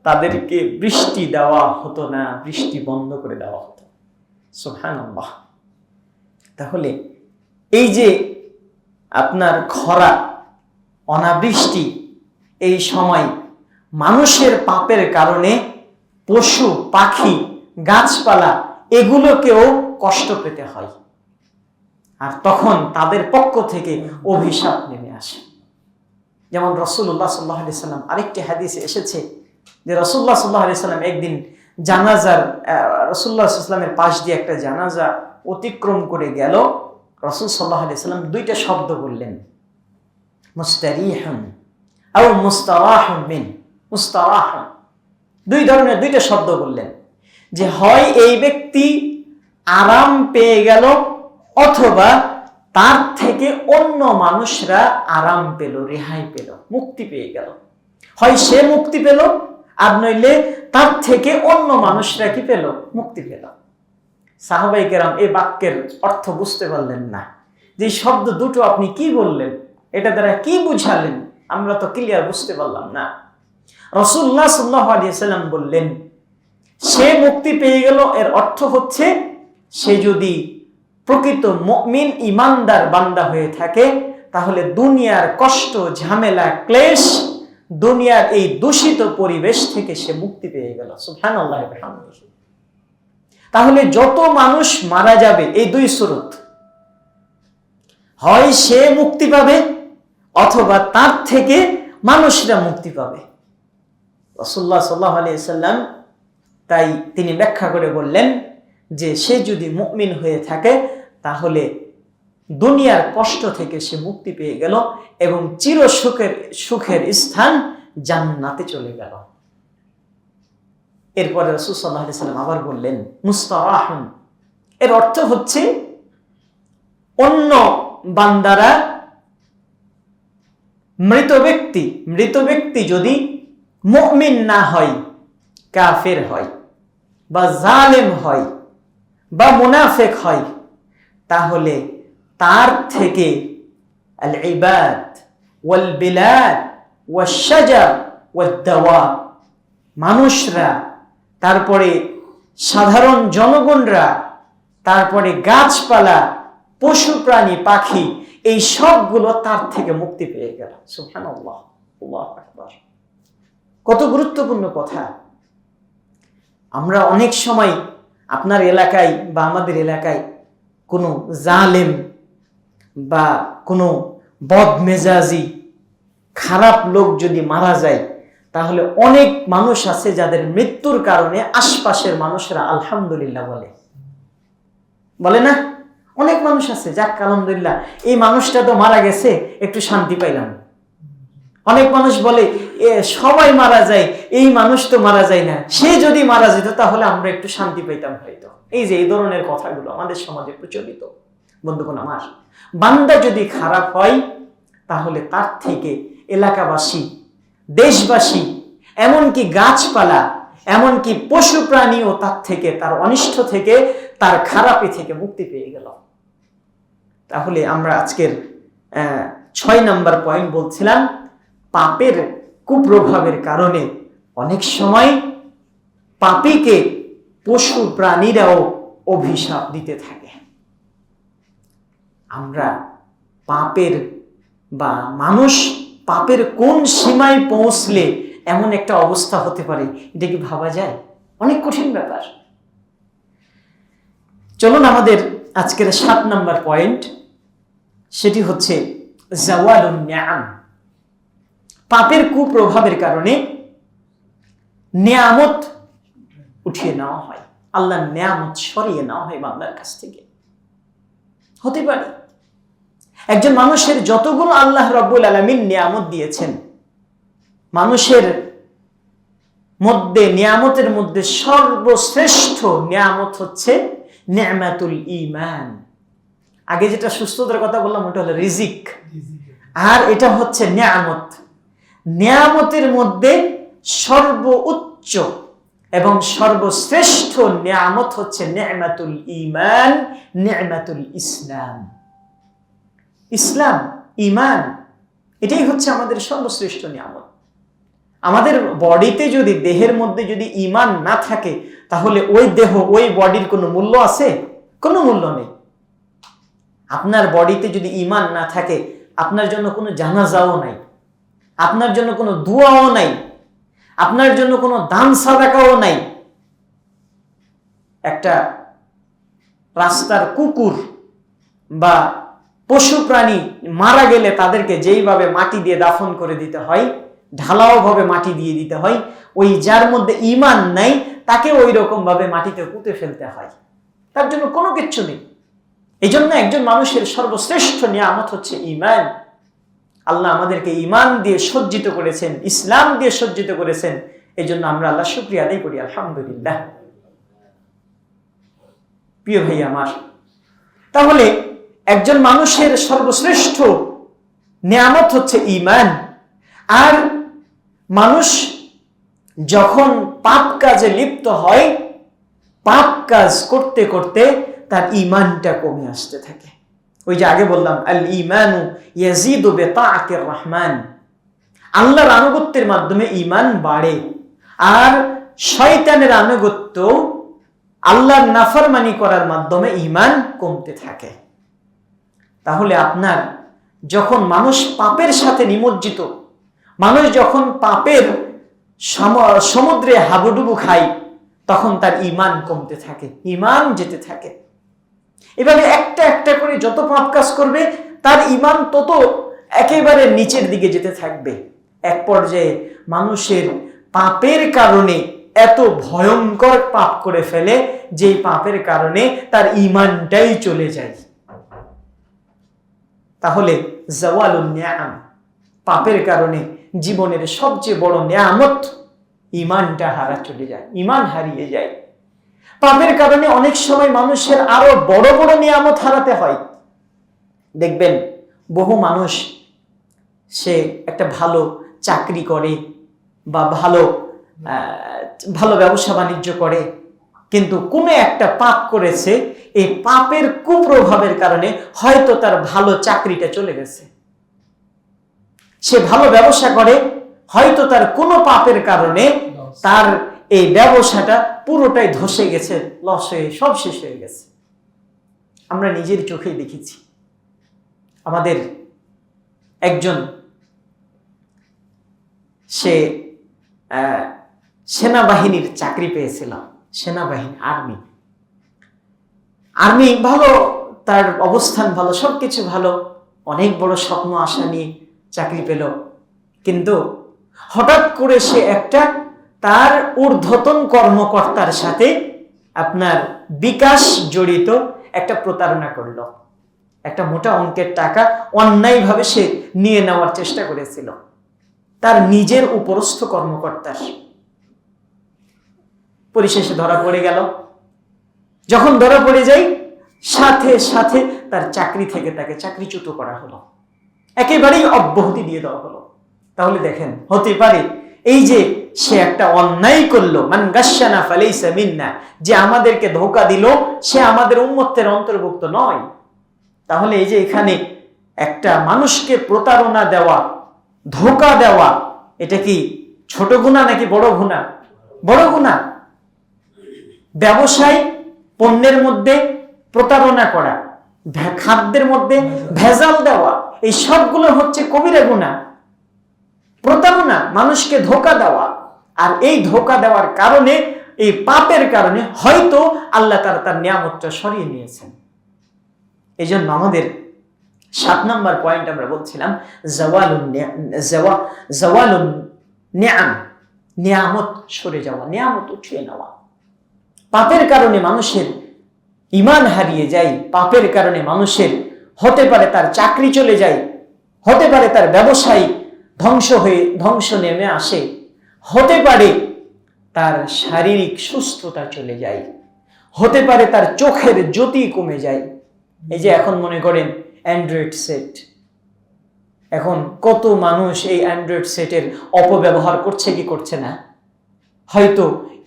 তাদেরকে বৃষ্টি দেওয়া হতো না, বৃষ্টি বন্ধ করে দেওয়া হতো। সুবহানাল্লাহ। তাহলে এই যে আপনার খরা, অনাবৃষ্টি, এই সময় মানুষের পাপের কারণে পশু পাখি গাছপালা এগুলোকেও কষ্ট পেতে হয়, আর তখন তাদের পক্ষ থেকে অভিশাপ নেমে আসে। যেমন রাসূলুল্লাহ সাল্লাল্লাহু আলাইহি সাল্লাম, আরেকটি হাদিসে এসেছে যে রাসূলুল্লাহ সাল্লাল্লাহু আলাইহি সাল্লাম একদিন জানাজার, রাসূলুল্লাহ সাল্লাল্লাহু আলাইহি সাল্লামের পাশ দিয়ে একটা জানাজা অতিক্রম করে গেল। রাসূল সাল্লাল্লাহু আলাইহি সাল্লাম দুইটা শব্দ বললেন, মুস্তারিহুন আও মুস্তারাহুন মিন। মুস্তারাহুন, দুই ধরনের দুইটা শব্দ বললেন, যে হয় এই ব্যক্তি আরাম পেয়ে গেল, অথবা তার থেকে অন্য মানুষরা আরাম পেল, রেহাই পেল, মুক্তি পেয়ে গেল। হয় সে মুক্তি পেল, আর নইলে তার থেকে অন্য মানুষরা কি পেল, মুক্তি পেল। সাহাবায়ে কেরাম এই বাক্যের অর্থ বুঝতে পারলেন না, যে শব্দ দুটো আপনি কি বললেন, এটা দ্বারা কি বুঝালেন, আমরা তো ক্লিয়ার বুঝতে পারলাম না। রাসূলুল্লাহ সাল্লাল্লাহু আলাইহি সাল্লাম বললেন, সে মুক্তি পেয়ে গেল, এর অর্থ হচ্ছে সে যদি প্রকৃত মুমিন ইমানদার বান্দা হয়ে থাকে, তাহলে দুনিয়ার কষ্ট, ঝামেলা, ক্লেশ, দুনিয়ার এই দূষিত পরিবেশ থেকে সে মুক্তি পেয়ে গেল। সুবহানাল্লাহ। তাহলে যত মানুষ মারা যাবে এই দুই সুরত, হয় সে মুক্তি পাবে অথবা তার থেকে মানুষরা মুক্তি পাবে। রাসূলুল্লাহ সাল্লাল্লাহু আলাইহি সাল্লাম তাই তিনি ব্যাখ্যা করে বললেন যে সে যদি মুমিন হয়ে থাকে তাহলে দুনিয়ার কষ্ট থেকে সে মুক্তি পেয়ে গেল এবং চির সুখের স্থান জান্নাতে চলে গেল। এরপরে রাসূল সাল্লাল্লাহু আলাইহি সাল্লাম আবার বললেন মুস্তারাহুন, এর অর্থ হচ্ছে অন্য বান্দারা, মৃত ব্যক্তি যদি মুমিন না হয়, কাফের হয় বা জালেম হয় বা মুনাফিক হয়, তাহলে তার থেকে আল ইবাদ ওয়াল বিলাদ ওয়াশ শাজার ওয়াদ দাওয়াব, মানুষরা, তারপরে সাধারণ জনগণরা, তারপরে গাছপালা, পশু প্রাণী পাখি, এই সবগুলো তার থেকে মুক্তি পেয়ে গেল। সুবহানাল্লাহ, আল্লাহু আকবার। কত গুরুত্বপূর্ণ কথা। আমরা অনেক সময় আপনার এলাকায় বা আমাদের এলাকায় কোনো জালেম বা কোনো বদমেজাজি খারাপ লোক যদি মারা যায়, তাহলে অনেক মানুষ আছে যাদের মৃত্যুর কারণে আশপাশের মানুষরা আলহামদুলিল্লাহ বলে না? অনেক মানুষ আছে, যাক আলহামদুলিল্লাহ, এই মানুষটা তো মারা গেছে, একটু শান্তি পাইলাম। অনেক মানুষ বলে সবাই মারা যায়, এই মানুষ তো মারা যায় না, সে যদি মারা যেত তাহলে আমরা একটু শান্তি পাইতাম হয়তো। এই যে এই ধরনের কথাগুলো আমাদের সমাজে প্রচলিত। বন্ধুগণ আমার, বান্দা যদি খারাপ হয় তাহলে তার থেকে এলাকাবাসী, দেশবাসী, এমনকি গাছপালা, এমনকি পশু প্রাণীও তার থেকে, তার অনিষ্ট থেকে, তার খারাপি থেকে মুক্তি পেয়ে গেল। তাহলে আমরা আজকের 6 নম্বর পয়েন্ট বলছিলাম, পাপের কুপ্রভাবের কারণে অনেক সময় পাপীকে পশু প্রাণীরাও অভিশাপ দিতে থাকে। আমরা পাপের বা মানুষ পাপের কোন সীমায় পৌঁছলে এমন একটা অবস্থা হতে পারে, এটা কি ভাবা যায়? অনেক কঠিন ব্যাপার। চলুন আমাদের আজকের 7 নম্বর পয়েন্ট, সেটি হচ্ছে জাওয়ালুন নিআম। পাপের কুপ্রভাবের কারণে নিয়ামত উঠিয়ে নেওয়া হয়, আল্লাহর নিয়ামত সরিয়ে নেওয়া হয় বান্দার কাছ থেকে। হতে পারে একজন মানুষের যতগুলো আল্লাহ রাব্বুল আলামিন নিয়ামত দিয়েছেন, মানুষের মধ্যে নিয়ামতের মধ্যে সর্বশ্রেষ্ঠ নিয়ামত হচ্ছে নি'মাতুল ঈমান। আগে যেটা সুস্থতার কথা বললাম ওটা হলো রিজিক, আর এটা হচ্ছে নিয়ামত। নিয়ামতের মধ্যে সর্বোচ্চ এবং সর্বশ্রেষ্ঠ নিয়ামত হচ্ছে নি'মাতুল ঈমান, নি'মাতুল ইসলাম। ইসলাম, ঈমান, এটাই হচ্ছে আমাদের সর্বশ্রেষ্ঠ নিয়ামত। আমাদের বডিতে যদি, দেহের মধ্যে যদি ঈমান না থাকে, তাহলে ওই দেহ, ওই বডির কোনো মূল্য আছে? কোনো মূল্য নেই। আপনার বডিতে যদি ঈমান না থাকে, আপনার জন্য কোনো জানাজাও নাই, আপনার জন্য কোনো দুয়াও নাই, আপনার জন্য কোনো দান সাদাকাও নাই। একটা রাস্তার কুকুর বা পশু প্রাণী মারা গেলে তাদেরকে যেইভাবে মাটি দিয়ে দাফন করে দিতে হয়, ঢালাও ভাবে মাটি দিয়ে দিতে হয়, ওই যার মধ্যে ঈমান নাই তাকে ওই রকম ভাবে মাটিতে পুঁতে ফেলতে হয়। তার জন্য কোনো কিচ্ছু নেই। এই জন্য একজন মানুষের সর্বশ্রেষ্ঠ নিয়ামত হচ্ছে ঈমান। আল্লাহ আমাদেরকে ঈমান দিয়ে সজ্জিত করেছেন, ইসলাম দিয়ে সজ্জিত করেছেন। এই জন্য আমরা আল্লাহ শুকরিয়া আদায় করি, আলহামদুলিল্লাহ। প্রিয় ভাই আমার, তাহলে একজন মানুষের সর্বশ্রেষ্ঠ নিয়ামত হচ্ছে ঈমান। আর মানুষ যখন পাপ কাজে লিপ্ত হয়, পাপ কাজ করতে করতে তার ঈমানটা কমে আসতে থাকে। ওই যে আগে বললাম, আল ঈমানু ইয়াজিদু বিতাআতির রহমান, আল্লাহর আনুগত্যের মাধ্যমে ঈমান বাড়ে। আর শয়তানের আনুগত্য, আল্লাহর নাফরমানি করার মাধ্যমে ঈমান কমতে থাকে। তাহলে আপনার যখন মানুষ পাপের সাথে নিমজ্জিত, মানুষ যখন পাপের সমুদ্রে হাবুডুবু খায়, তখন তার ঈমান কমতে থাকে, ঈমান যেতে থাকে। এভাবে একটা একটা করে যত পাপ কাজ করবে, তার ঈমান তত একেবারে নিচের দিকে যেতে থাকবে। এক পর্যায়ে মানুষের পাপের কারণে এত ভয়ঙ্কর পাপ করে ফেলে, যে পাপের কারণে তার ঈমানটাই চলে যায়। তাহলে জাওয়ালুন নিআম, পাপের কারণে জীবনের সবচেয়ে বড় নিয়ামত, ঈমানটা চলে যায়, ঈমান হারিয়ে যায়। পাপের কারণে অনেক সময় মানুষের আরো বড় বড় নিয়ামত হারাতে হয়। দেখবেন বহু মানুষ, সে একটা ভালো চাকরি করে বা ভালো ব্যবসা বাণিজ্য করে, কিন্তু কোনো একটা পাপ করেছে, এই পাপের কুপ্রভাবের কারণে হয়তো তার ভালো চাকরিটা চলে গেছে। সে ভালো ব্যবসা করে, হয়তো তার কোনো পাপের কারণে তার এই ব্যবসাটা পুরোটাই ধসে গেছে, লস হয়ে সব শেষ হয়ে গেছে। আমরা নিজের চোখেই দেখেছি। আমাদের একজন, সে সেনাবাহিনীর চাকরি পেয়েছিল, সেনাবাহিনী, আর্মি ভালো, তার অবস্থান ভালো, সবকিছু ভালো, অনেক বড় স্বপ্ন আশা নিয়ে চাকরি পেল। কিন্তু হঠাৎ করে সে একটা তার ঊর্ধ্বতন কর্মকর্তার সাথে আপনার বিকাশ জড়িত একটা প্রতারণা করলো। একটা মোটা অঙ্কের টাকা অন্যায়ভাবে সে নিয়ে নেওয়ার চেষ্টা করেছিল তার নিজের উপরস্থ কর্মকর্তার। পরিশেষে ধরা পড়ে গেল। যখন ধরা পড়ে যায়, সাথে সাথে তার চাকরি থেকে তাকে চাকরিচ্যুত করা হলো, একেবারেই অব্যাহতি দিয়ে দেওয়া হলো। তাহলে দেখেন, হতে পারে এই যে সে একটা অন্যায় করলো, মান গাশশানা ফালাইসা মিন্না, যে আমাদেরকে ধোঁকা দিল, সে আমাদের উম্মতের অন্তর্ভুক্ত নয়। তাহলে এই যে এখানে একটা মানুষকে প্রতারণা দেওয়া, ধোঁকা দেওয়া, এটা কি ছোট গুনাহ নাকি বড় গুনাহ? বড় গুনাহ। ব্যবসায় পণ্যের মধ্যে প্রতারণা করা, খাদ্যের মধ্যে ভেজাল দেওয়া, এই সবগুলো হচ্ছে কবিরা গুনাহ। প্রতারণা, মানুষকে ধোঁকা দেওয়া। আর এই ধোঁকা দেওয়ার কারণে, এই পাপের কারণে হয়তো আল্লাহ তার নিয়ামতটা সরিয়ে নিয়েছেন। এই জন্য আমাদের 7 নম্বর পয়েন্ট আমরা বলছিলাম, জাওয়ালুন নিআম, নিয়ামত সরে যাওয়া, নিয়ামত উঠিয়ে নেওয়া। পাপের কারণে মানুষের ঈমান হারিয়ে যায়, পাপের কারণে মানুষের হতে পারে তার চাকরি চলে যায়, হতে পারে তার ব্যবসায় ধ্বংস নেমে আসে, হতে পারে তার শারীরিক সুস্থতা চলে যায়, হতে পারে তার চোখের জ্যোতি কমে যায়। এই যে এখন মনে করেন অ্যান্ড্রয়েড সেট, এখন কত মানুষ এই অ্যান্ড্রয়েড সেটের অপব্যবহার করছে কি করছে না? হয়তো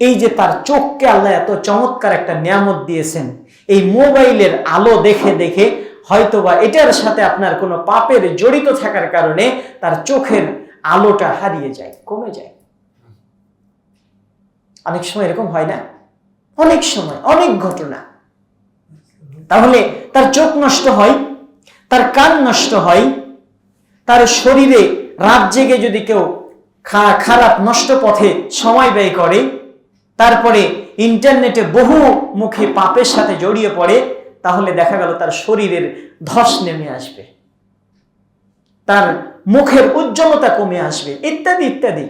এই যে তার চোখকে আল্লাহ এত চমৎকার একটা নিয়ামত দিয়েছেন, এই মোবাইলের আলো দেখে দেখে হয়তোবা এটার সাথে আপনার কোনো পাপের জড়িত থাকার কারণে তার চোখের আলোটা হারিয়ে যায়, কমে যায়। অনেক সময় এরকম হয় না? অনেক সময়, অনেক ঘটনা। তাহলে তার চোখ নষ্ট হয়, তার কান নষ্ট হয়, তার শরীরে রাত জেগে যদি কেউ খারাপ নষ্ট পথে সময় ব্যয় করে, তারপরে ইন্টারনেটে বহুমুখী পাপের সাথে জড়িয়ে পড়ে, তাহলে দেখা গেল তার শরীরের ধস নেমে আসবে, তার মুখের উজ্জ্বলতা কমে আসবে, ইত্যাদি ইত্যাদি।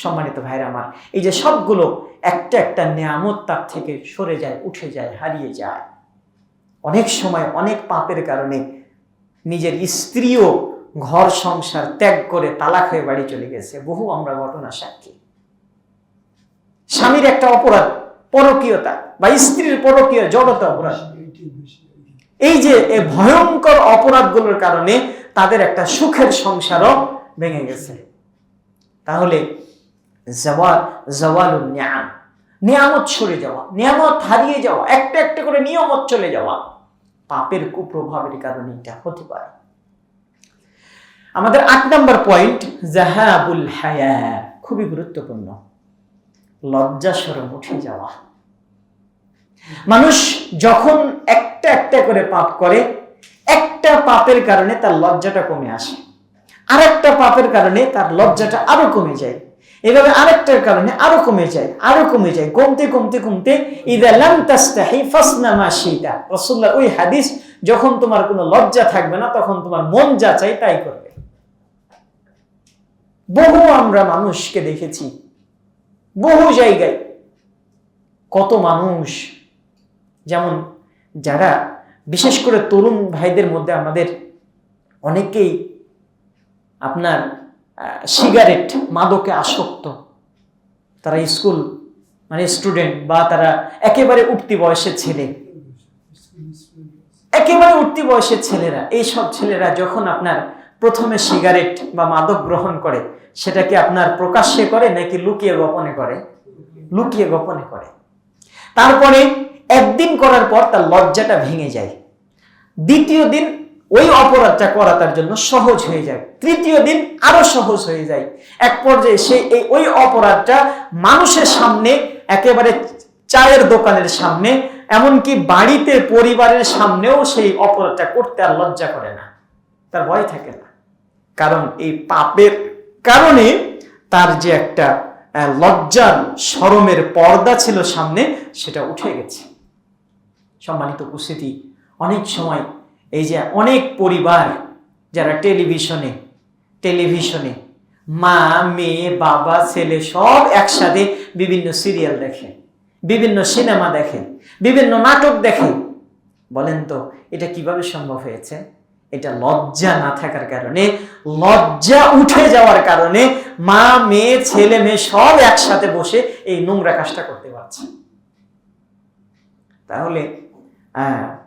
সম্মানিত ভাইরা আমার, এই যে সবগুলো একটা একটা নিয়ামত তার থেকে সরে যায়, উঠে যায়, হারিয়ে যায়। অনেক সময় অনেক পাপের কারণে নিজের স্ত্রীও ঘর সংসার ত্যাগ করে তালাক হয়ে বাড়ি চলে গেছে। বহু আমরা ঘটনা সাক্ষী। স্বামীর একটা অপরাধ, পরকীয়তা, বা স্ত্রীর পরকীয় জড়তা অপরাধ, এই যে এই ভয়ঙ্কর অপরাধগুলোর কারণে তাদের একটা সুখের সংসারও ভেঙে গেছে। তাহলে জাওয়ালুন নিয়াম, নিয়ামত সরে যাওয়া, নিয়ামত হারিয়ে যাওয়া, একটা একটা করে নিয়ামত চলে যাওয়া, পাপের কুপ্রভাবের কারণে এটা হতে পারে। আমাদের 8 নম্বর পয়েন্ট, যাহাবুল হায়া, খুবই গুরুত্বপূর্ণ, লজ্জা শরম উঠে যাওয়া। মানুষ যখন একটা একটা করে পাপ করে, একটা পাপের কারণে তার লজ্জাটা কমে আসে, আরেকটা পাপের কারণে তার লজ্জাটা আরো কমে যায়, এভাবে আরেকটার কারণে আরো কমে যায়, আরো কমে যায়, কমতে কমতে কমতে ইযা লাম তাস্তাহি ফাসনা মা শিতা, রাসূলুল্লাহ ওই হাদিস, যখন তোমার কোনো লজ্জা থাকবে না তখন তোমার মন যা চাই তাই করবে। বহু আমরা মানুষকে দেখেছি, বহু জায়গায়, কত মানুষ, যেমন যারা বিশেষ করে তরুণ ভাইদের মধ্যে আমাদের অনেকেই আপনার সিগারেট, মাদকে আসক্ত, তারা স্কুল মানে স্টুডেন্ট, বা তারা একেবারে উঠতি বয়সের ছেলে, একেবারে উঠতি বয়সের ছেলেরা, এইসব ছেলেরা যখন আপনার প্রথমে সিগারেট বা মাদক গ্রহণ করে, সেটা কি আপনার প্রকাশ্যে করে নাকি লুকিয়ে গোপনে করে? লুকিয়ে গোপনে করে। তারপরে একদিন করার পর তার লজ্জাটা ভেঙে যায়, দ্বিতীয় দিন ওই অপরাধটা করা তার জন্য সহজ হয়ে যায়, তৃতীয় দিন আরো সহজ হয়ে যায়, এক পর্যায়ে সে ওই অপরাধটা মানুষের সামনে, একেবারে চায়ের দোকানের সামনে, এমনকি বাড়িতে পরিবারের সামনেও সেই অপরাধটা করতে আর লজ্জা করে না, তার ভয় থাকে না। কারণ এই পাপের কারণে তার যে একটা লজ্জার শরমের পর্দা ছিল সামনে, সেটা উঠে গেছে। সম্মানিত উপস্থিতি, অনেক সময় এই যে অনেক পরিবার যারা টেলিভিশনে মা, মেয়ে, বাবা, ছেলে সব একসাথে বিভিন্ন সিরিয়াল দেখে, বিভিন্ন সিনেমা দেখে, বিভিন্ন নাটক দেখে, বলেন তো এটা কিভাবে সম্ভব হয়েছে? এটা লজ্জা না থাকার কারণে, লজ্জা উঠে যাওয়ার কারণে মা, মেয়ে, ছেলে মেয়ে সব একসাথে বসে এই নোংরা কাজটা করতে পারছে। তাহলে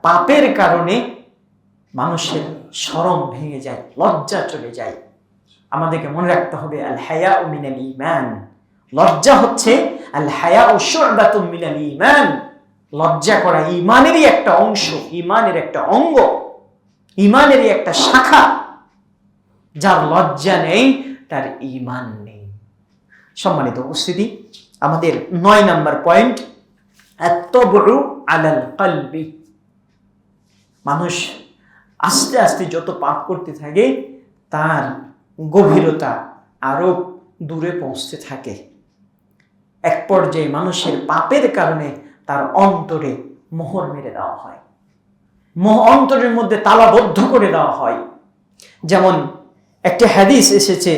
পাপের কারণে মানুষের শরম ভেঙে যায়, লজ্জা চলে যায়। আমাদেরকে মনে রাখতে হবে, আল হায়াউ মিনাল ঈমান, লজ্জা হচ্ছে আল হায়াউ শু'বাতুম মিনাল ঈমান, লজ্জা করা ঈমানেরই একটা অংশ, ঈমানের একটা অঙ্গ, ঈমানেরই একটা শাখা। যার লজ্জা নেই তার ঈমান নেই। সম্মানিত উপস্থিতি, আমাদের 9 নম্বর পয়েন্ট, আত-তাবউ আলাল কলবি, মানুষ আস্তে আস্তে যত পাপ করতে থাকে তার গভীরতা আরো দূরে পৌঁছতে থাকে। এক পর্যায়ে মানুষের পাপের কারণে তার অন্তরে মোহর মেরে দেওয়া হয়, অন্তরের মধ্যে তালাবদ্ধ করে দেওয়া হয়। যেমন একটি হাদিস এসেছে,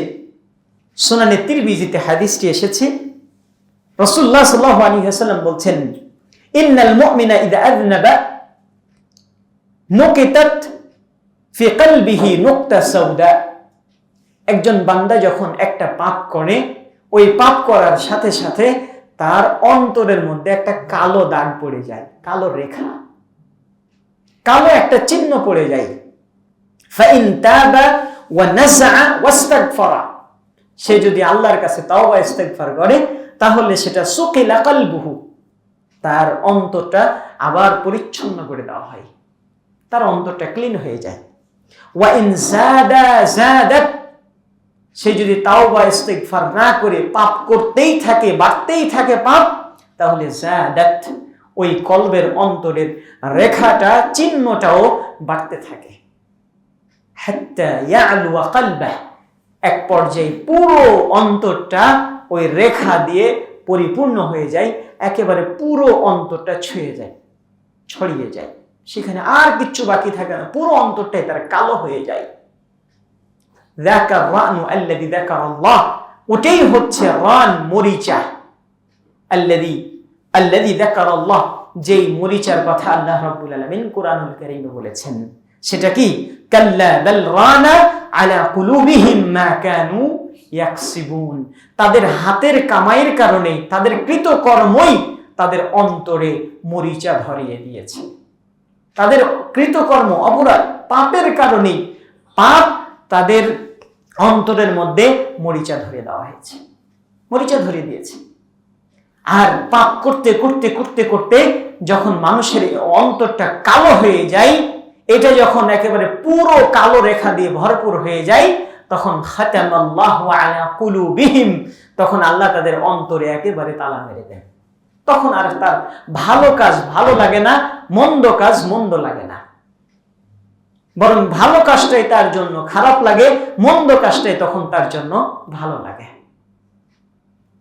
সুনানে তিরমিজিতে হাদিসটি এসেছে, রাসূলুল্লাহ সাল্লাল্লাহু আলাইহি ওয়াসাল্লাম বলছেন, ইন্নাল মুমিনা ইযা আযনাবা নুকিতাত ফি কলবিহি নুকতা সাউদা, একজন বান্দা যখন একটা পাপ করে, ওই পাপ করার সাথে সাথে তার অন্তরের মধ্যে একটা কালো দাগ পড়ে যায়, কালো রেখা, কালো একটা চিহ্ন পড়ে যায়। ফাইন তাবা ওয়া নাযআ ওয়াস্তাগফারা, সে যদি আল্লাহর কাছে তাওবা ইস্তেগফার করে, তাহলে সেটা সুকিলা কলবুহু, তার অন্তরটা আবার পরিচ্ছন্ন করে দেওয়া হয়, তার অন্তরটা ক্লিন হয়ে যায়। ওয়া ইন যাদা যাদাত, সে যদি তাওবা ইস্তিগফার না করে পাপ করতেই থাকে, বাড়তেই থাকে পাপ, তাহলে যাদাত, ওই কলবের অন্তরের রেখাটা, চিহ্নটাও বাড়তে থাকে। হাত্তা ইয়ালু কলবা, এক পর্যায়ে পুরো অন্তরটা ওই রেখা দিয়ে পরিপূর্ণ হয়ে যায়, একেবারে পুরো অন্তরটা ছড়িয়ে যায়, সেখানে আর কিচ্ছু বাকি থাকে না, পুরো অন্তরটাই তার কালো হয়ে যায়। যাকার রানু আল্লাযী যাকারাল্লাহ, ওটাই হচ্ছে রান, মরিচা। আল্লাযী যাকারাল্লাহ, যেই মরিচার কথা আল্লাহ রাব্বুল আলামিন কুরআনুল কারীমে বলেছেন, সেটা কি? কাল্লা বাল রানা আলা কুলুবিহিম মা কানু ইয়াকসিবুন, তাদের হাতের কামাইয়ের কারণে, তাদের কৃতকর্মই তাদের অন্তরে মরিচা ধরিয়ে দিয়েছে। তাদের কৃতকর্ম, অপরাধ, পাপের কারণে, পাপ তাদের অন্তরের মধ্যে মরিচা ধরিয়ে দেওয়া হয়েছে, মরিচা ধরিয়ে দিয়েছে। আর পাপ করতে করতে করতে করতে যখন মানুষের অন্তরটা কালো হয়ে যায়, এটা যখন একেবারে পুরো কালো রেখা দিয়ে ভরপুর হয়ে যায়, তখন খাতামাল্লাহু আলা কুলুবিহিম, তখন আল্লাহ তাদের অন্তরে একেবারে তালা মেরে দেন। তখন আর তার ভালো কাজ ভালো লাগে না, মন্দ কাজ মন্দ লাগে না, বরং ভালো কাজটাই তার জন্য খারাপ লাগে, মন্দ কাজটাই তখন তার জন্য ভালো লাগে।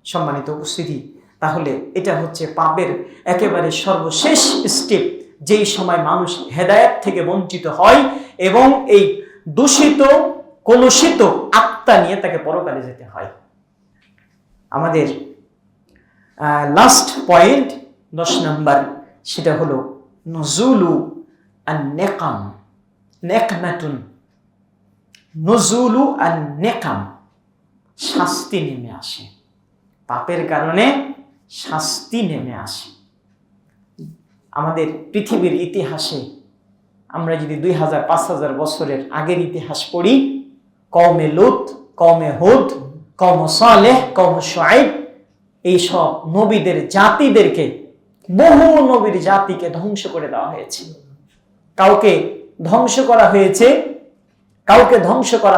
সম্মানিত উপস্থিতি, তাহলে এটা হচ্ছে পাপের একেবারে সর্বশেষ স্টেপ, যেই সময় মানুষ হেদায়েত থেকে বঞ্চিত হয় এবং এই দূষিত কলুষিত আত্মা নিয়ে তাকে পরকালে যেতে হয়। আমাদের লাস্ট পয়েন্ট 10 নাম্বার, সেটা হলো নুজুলু আন-নিকাম, নেকমাতুন, নুজুলু আন-নিকাম, শাস্তি নেমে আসে। পাপের কারণে শাস্তি নেমে আসে। আমাদের পৃথিবীর ইতিহাসে আমরা যদি 2000-5000 বছরের আগের ইতিহাস পড়ি, কওমে লূত, কওমে হুদ, কওমে সালেহ, কওমে শুআইব, এই সব নবীদের জাতিদেরকে, বহু নবীর জাতিকে ধ্বংস করে দেওয়া হয়েছে। কাউকে ধ্বংস করা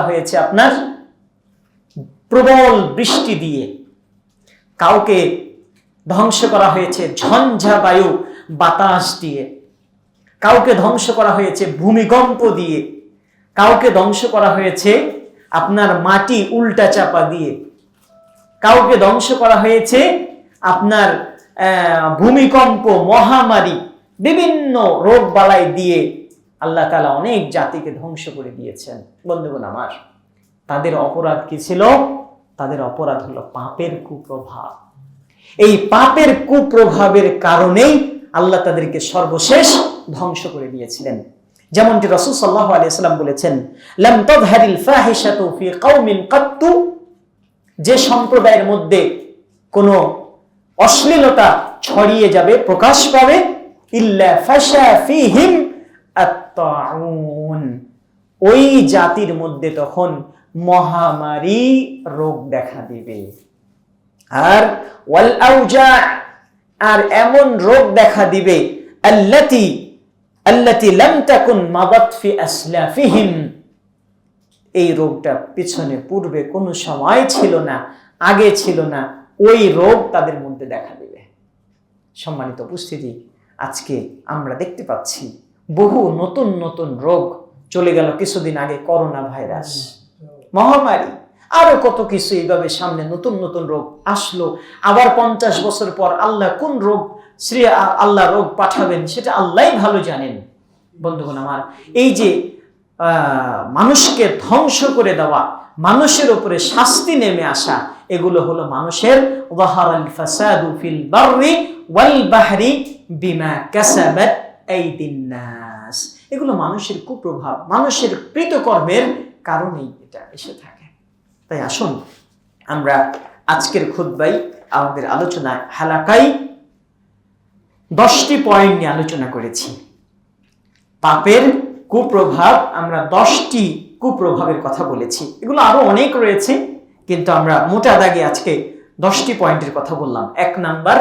হয়েছে আপনার প্রবল বৃষ্টি দিয়ে, কাউকে ধ্বংস করা হয়েছে ঝঞ্ঝা বায়ু বাতাস দিয়ে, কাউকে ধ্বংস করা হয়েছে ভূমিকম্প দিয়ে, কাউকে ধ্বংস করা হয়েছে আপনার মাটি উল্টা চাপা দিয়ে, কাউকে ধ্বংস করা হয়েছে আপনার ভূমিকম্প, মহামারী, বিভিন্ন রোগ বালাই দিয়ে। আল্লাহ তাআলা অনেক জাতিকে ধ্বংস করে দিয়েছেন। বন্ধুগণ আমার, তাদের অপরাধ কি ছিল? তাদের অপরাধ হলো পাপের কুপ্রভাব। এই পাপের কুপ্রভাবের কারণেই আল্লাহ তাদেরকে সর্বশেষ ধ্বংস করে দিয়েছিলেন। যেমনটি রাসূল সাল্লাল্লাহু আলাইহি ওয়াসাল্লাম বলেছেন, লাম তাযহারিল ফাহিশাতু ফি কওমিন কাত্তু, যে সম্প্রদায়ের মধ্যে কোনো অশ্লীলতা ছড়িয়ে যাবে, প্রকাশ পাবে, ইল্লা ফাশা ফীহিম আত-তাউন, ওই জাতির মধ্যে তখন মহামারী রোগ দেখা দিবে। আর ওয়াল আউজা, আর এমন রোগ দেখা দিবে, আল্লাতি লাম তাকুন মাদাত ফি আসলাফিহিম, এই রোগটা পিছনে পূর্বে কোনো সময় ছিল না, আগে ছিল না, ওই রোগ তাদের মধ্যে দেখা দিবে। সম্মানিত উপস্থিতি, আজকে আমরা দেখতে পাচ্ছি বহু নতুন নতুন রোগ চলে গেল। কিছুদিন আগে করোনা ভাইরাস, মহামারী, আরো কত কিছু এইভাবে সামনে নতুন নতুন রোগ আসলো। আবার 50 বছর পর আল্লাহ কোন রোগ আল্লাহ রোগ পাঠাবেন সেটা আল্লাহই ভালো জানেন। বন্ধুগণ আমার, এই যে মানুষকে ধ্বংস করে দেওয়া, মানুষের উপরে শাস্তি নেমে আসা, এগুলো হলো মানুষের যাহারাল ফাসাদু ফিল বাররি ওয়াল বাহরি বিমা কাসাবাত আইদিন নাস, এগুলো মানুষের কুপ্রভাব, মানুষের কৃতকর্মের কারণেই এটা এসে থাকে। তাই আসুন আমরা আজকের খুতবায়, আমাদের আলোচনায়, হালাকায় 10টি পয়েন্ট নিয়ে আলোচনা করেছি। পাপের কুপ্রভাব, আমরা 10টি কুপ্রভাবের কথা বলেছি। এগুলো আরো অনেক রয়েছে, কিন্তু আমরা মোটা দাগে আজকে 10টি পয়েন্টের কথা বললাম। 1 নাম্বার,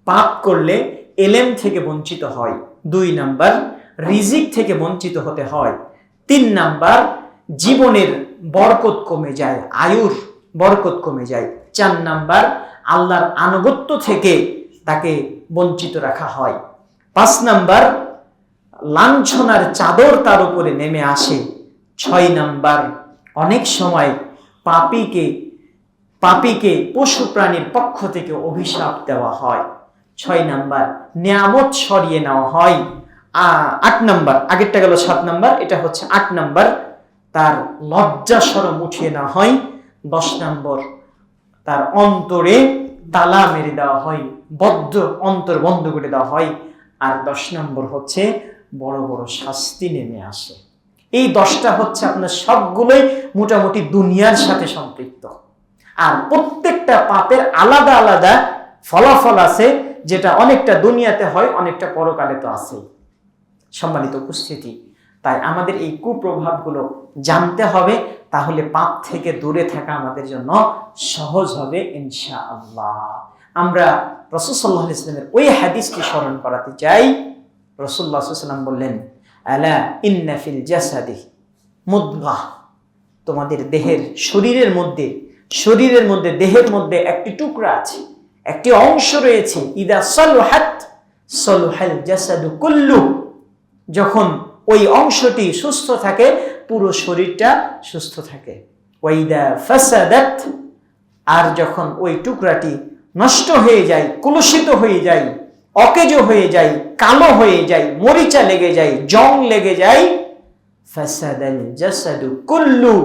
পাপ করলে এলেম থেকে বঞ্চিত হয়। 2 নাম্বার, রিজিক থেকে বঞ্চিত হতে হয়। 3 নাম্বার, জীবনের বরকত কমে যায়, আয়ুর বরকত কমে যায়। 4 নাম্বার, আল্লাহর আনুগত্য থেকে তাকে বঞ্চিত রাখা হয়। 5 নাম্বার, লাঞ্ছনার চাদর তার উপরে নেমে আসে। 6 নাম্বার, অনেক সময় পাপীকে পশু প্রাণীর পক্ষ থেকে অভিশাপ দেওয়া হয়। 6 নাম্বার, নিয়ামত সরিয়ে নেওয়া হয়। 8 নাম্বার, আগেরটা গেল 7 নাম্বার, এটা হচ্ছে 8 নাম্বার, তার লজ্জা শরম উঠিয়ে নেওয়া হয়। 10 নম্বর, তার অন্তরে তালা মেরে দেওয়া হয়, অন্তর বন্ধ করে দেওয়া হয়। আর 10 নম্বর হচ্ছে বড় বড় শাস্তি নেমে আসে। এই 10টা হচ্ছে আপনার সবগুলোই মোটামুটি দুনিয়ার সাথে সম্পৃক্ত। আর প্রত্যেকটা পাপের আলাদা আলাদা ফলাফল আছে, যেটা অনেকটা দুনিয়াতে হয়, অনেকটা পরকালে তো আছে। সম্মানিত উপস্থিতি, তাই আমাদের এই কুপ্রভাবগুলো জানতে হবে, তাহলে পাপ থেকে দূরে থাকা আমাদের জন্য সহজ হবে ইনশাআল্লাহ। আমরা রাসূল সাল্লাল্লাহু আলাইহি ওয়াসাল্লামের ওই হাদিসটি স্মরণ করাতে চাই। রাসূলুল্লাহ সাল্লাল্লাহু আলাইহি ওয়াসাল্লাম বললেন, আলা ইন্না ফিল জাসাদি মুদগাহ, তোমাদের শরীরের মধ্যে দেহের মধ্যে একটি টুকরা আছে, একটি অংশ রয়েছে, ইদা সালুহাত সালুহাল জাসাদু কুল্লু, যখন ওই অংশটি সুস্থ থাকে পুরো শরীরটা সুস্থ থাকে। ওয়াইদা ফাসাদাত, আর যখন ওই টুকরাটি নষ্ট হয়ে যায়, কলুষিত হয়ে যায়, অকেজ হয়ে যায়, কালো হয়ে যায়, মরিচা লেগে যায়, জং লেগে যায়, ফাসাদাল জাসাদু কুল্লু,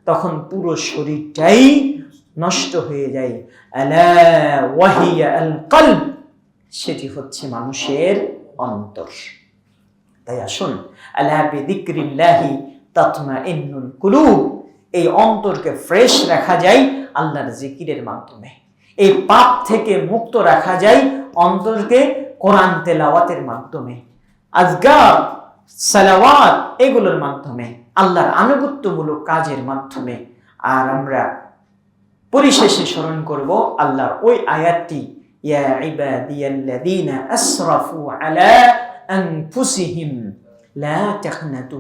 তখন পুরো শরীরটাই নষ্ট হয়ে যায়। আলা ওয়াহিয়া আল কলব, সেটি হচ্ছে মানুষের অন্তর। তাই আসুন, আলা বিযিকরিল্লাহি তাতমাইন্নুল কুলুব, এই অন্তরকে ফ্রেশ রাখা যায় আল্লাহর জিকিরের মাধ্যমে। এই পাপ থেকে মুক্ত রাখা যায় অন্তরকে কোরআন তেলাওয়াতের মাধ্যমে, আজকার, সালাওয়াত, এগুলোর মাধ্যমে, আল্লাহর আনুগত্যমূলক কাজের মাধ্যমে। আর আমরা পরিশেষে স্মরণ করব আল্লাহর ওই আয়াতটি, ইয়া ইবাদিয়াল্লাযীনা আসরাফু আলা আনফুসিহিম লা তাকনাতু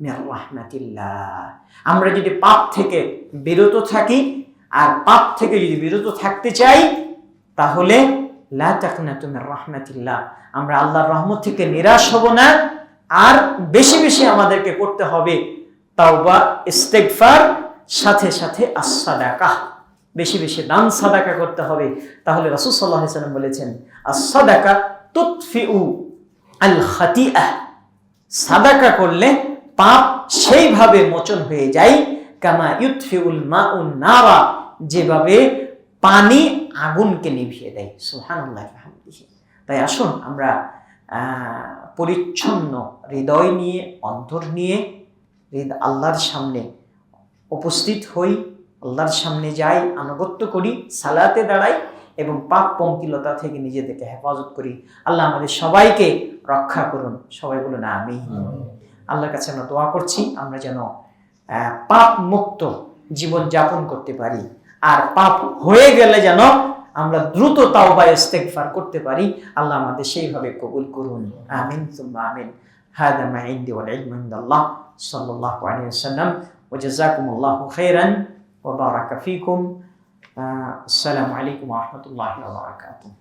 মির রাহমাতিল্লাহ। আমরা যদি পাপ থেকে বিরত থাকি, আর পাপ থেকে যদি বিরত থাকতে চাই, তাহলে লা তাকনাতু মির রাহমাতিল্লাহ, আমরা আল্লাহর রহমত থেকে নিরাশ হব না। আর বেশি বেশি আমাদেরকে করতে হবে তাওবা, ইস্তেগফার, সাথে সাথে as-সাদাকাহ, বেশি বেশি দান সাদাকা করতে হবে। তাহলে রাসূল সাল্লাল্লাহু আলাইহি ওয়াসাল্লাম বলেছেন, as-সাদাকা তুতফিউ আল খাতিআহ, সাদাকা করলে পাপ সেইভাবে মোচন হয়ে যায়, কামা ইউতফিউল মাউন নারা, যেভাবে পানি আগুনকে নিভিয়ে দেয়। সুবহানাল্লাহি ওয়া বিহামদিহি। তাই আসুন আমরা পরিচ্ছন্ন হৃদয় নিয়ে, অন্তর নিয়ে আল্লাহর সামনে উপস্থিত হই, আল্লাহর সামনে যাই, আনুগত্য করি, সালাতে দাঁড়াই এবং পাপ পঙ্কিলতা থেকে নিজেদেরকে হেফাজত করি। আল্লাহ আমাদের সবাইকে রক্ষা করুন। সবাই বলুন আমিন। আল্লাহর কাছে আমরা দোয়া করছি, আমরা যেন পাপ মুক্ত জীবন যাপন করতে পারি, আর পাপ হয়ে গেলে যেন আমরা দ্রুত তাওবা ইস্তেগফার করতে পারি। আল্লাহ আমাদের সেইভাবে কবুল করুন। আমিন সুম্মা আমিন। হাদা মা ইনদি ওয়াল ইলমু ইনদাল্লাহ সাল্লাল্লাহু আলাইহি ওয়াসাল্লাম ওয়া জাযাকুমুল্লাহু খাইরান ওয়া বারাকা ফীকুম। আসসালামু আলাইকুম ওয়া রাহমাতুল্লাহি ওয়া বারাকাতুহু।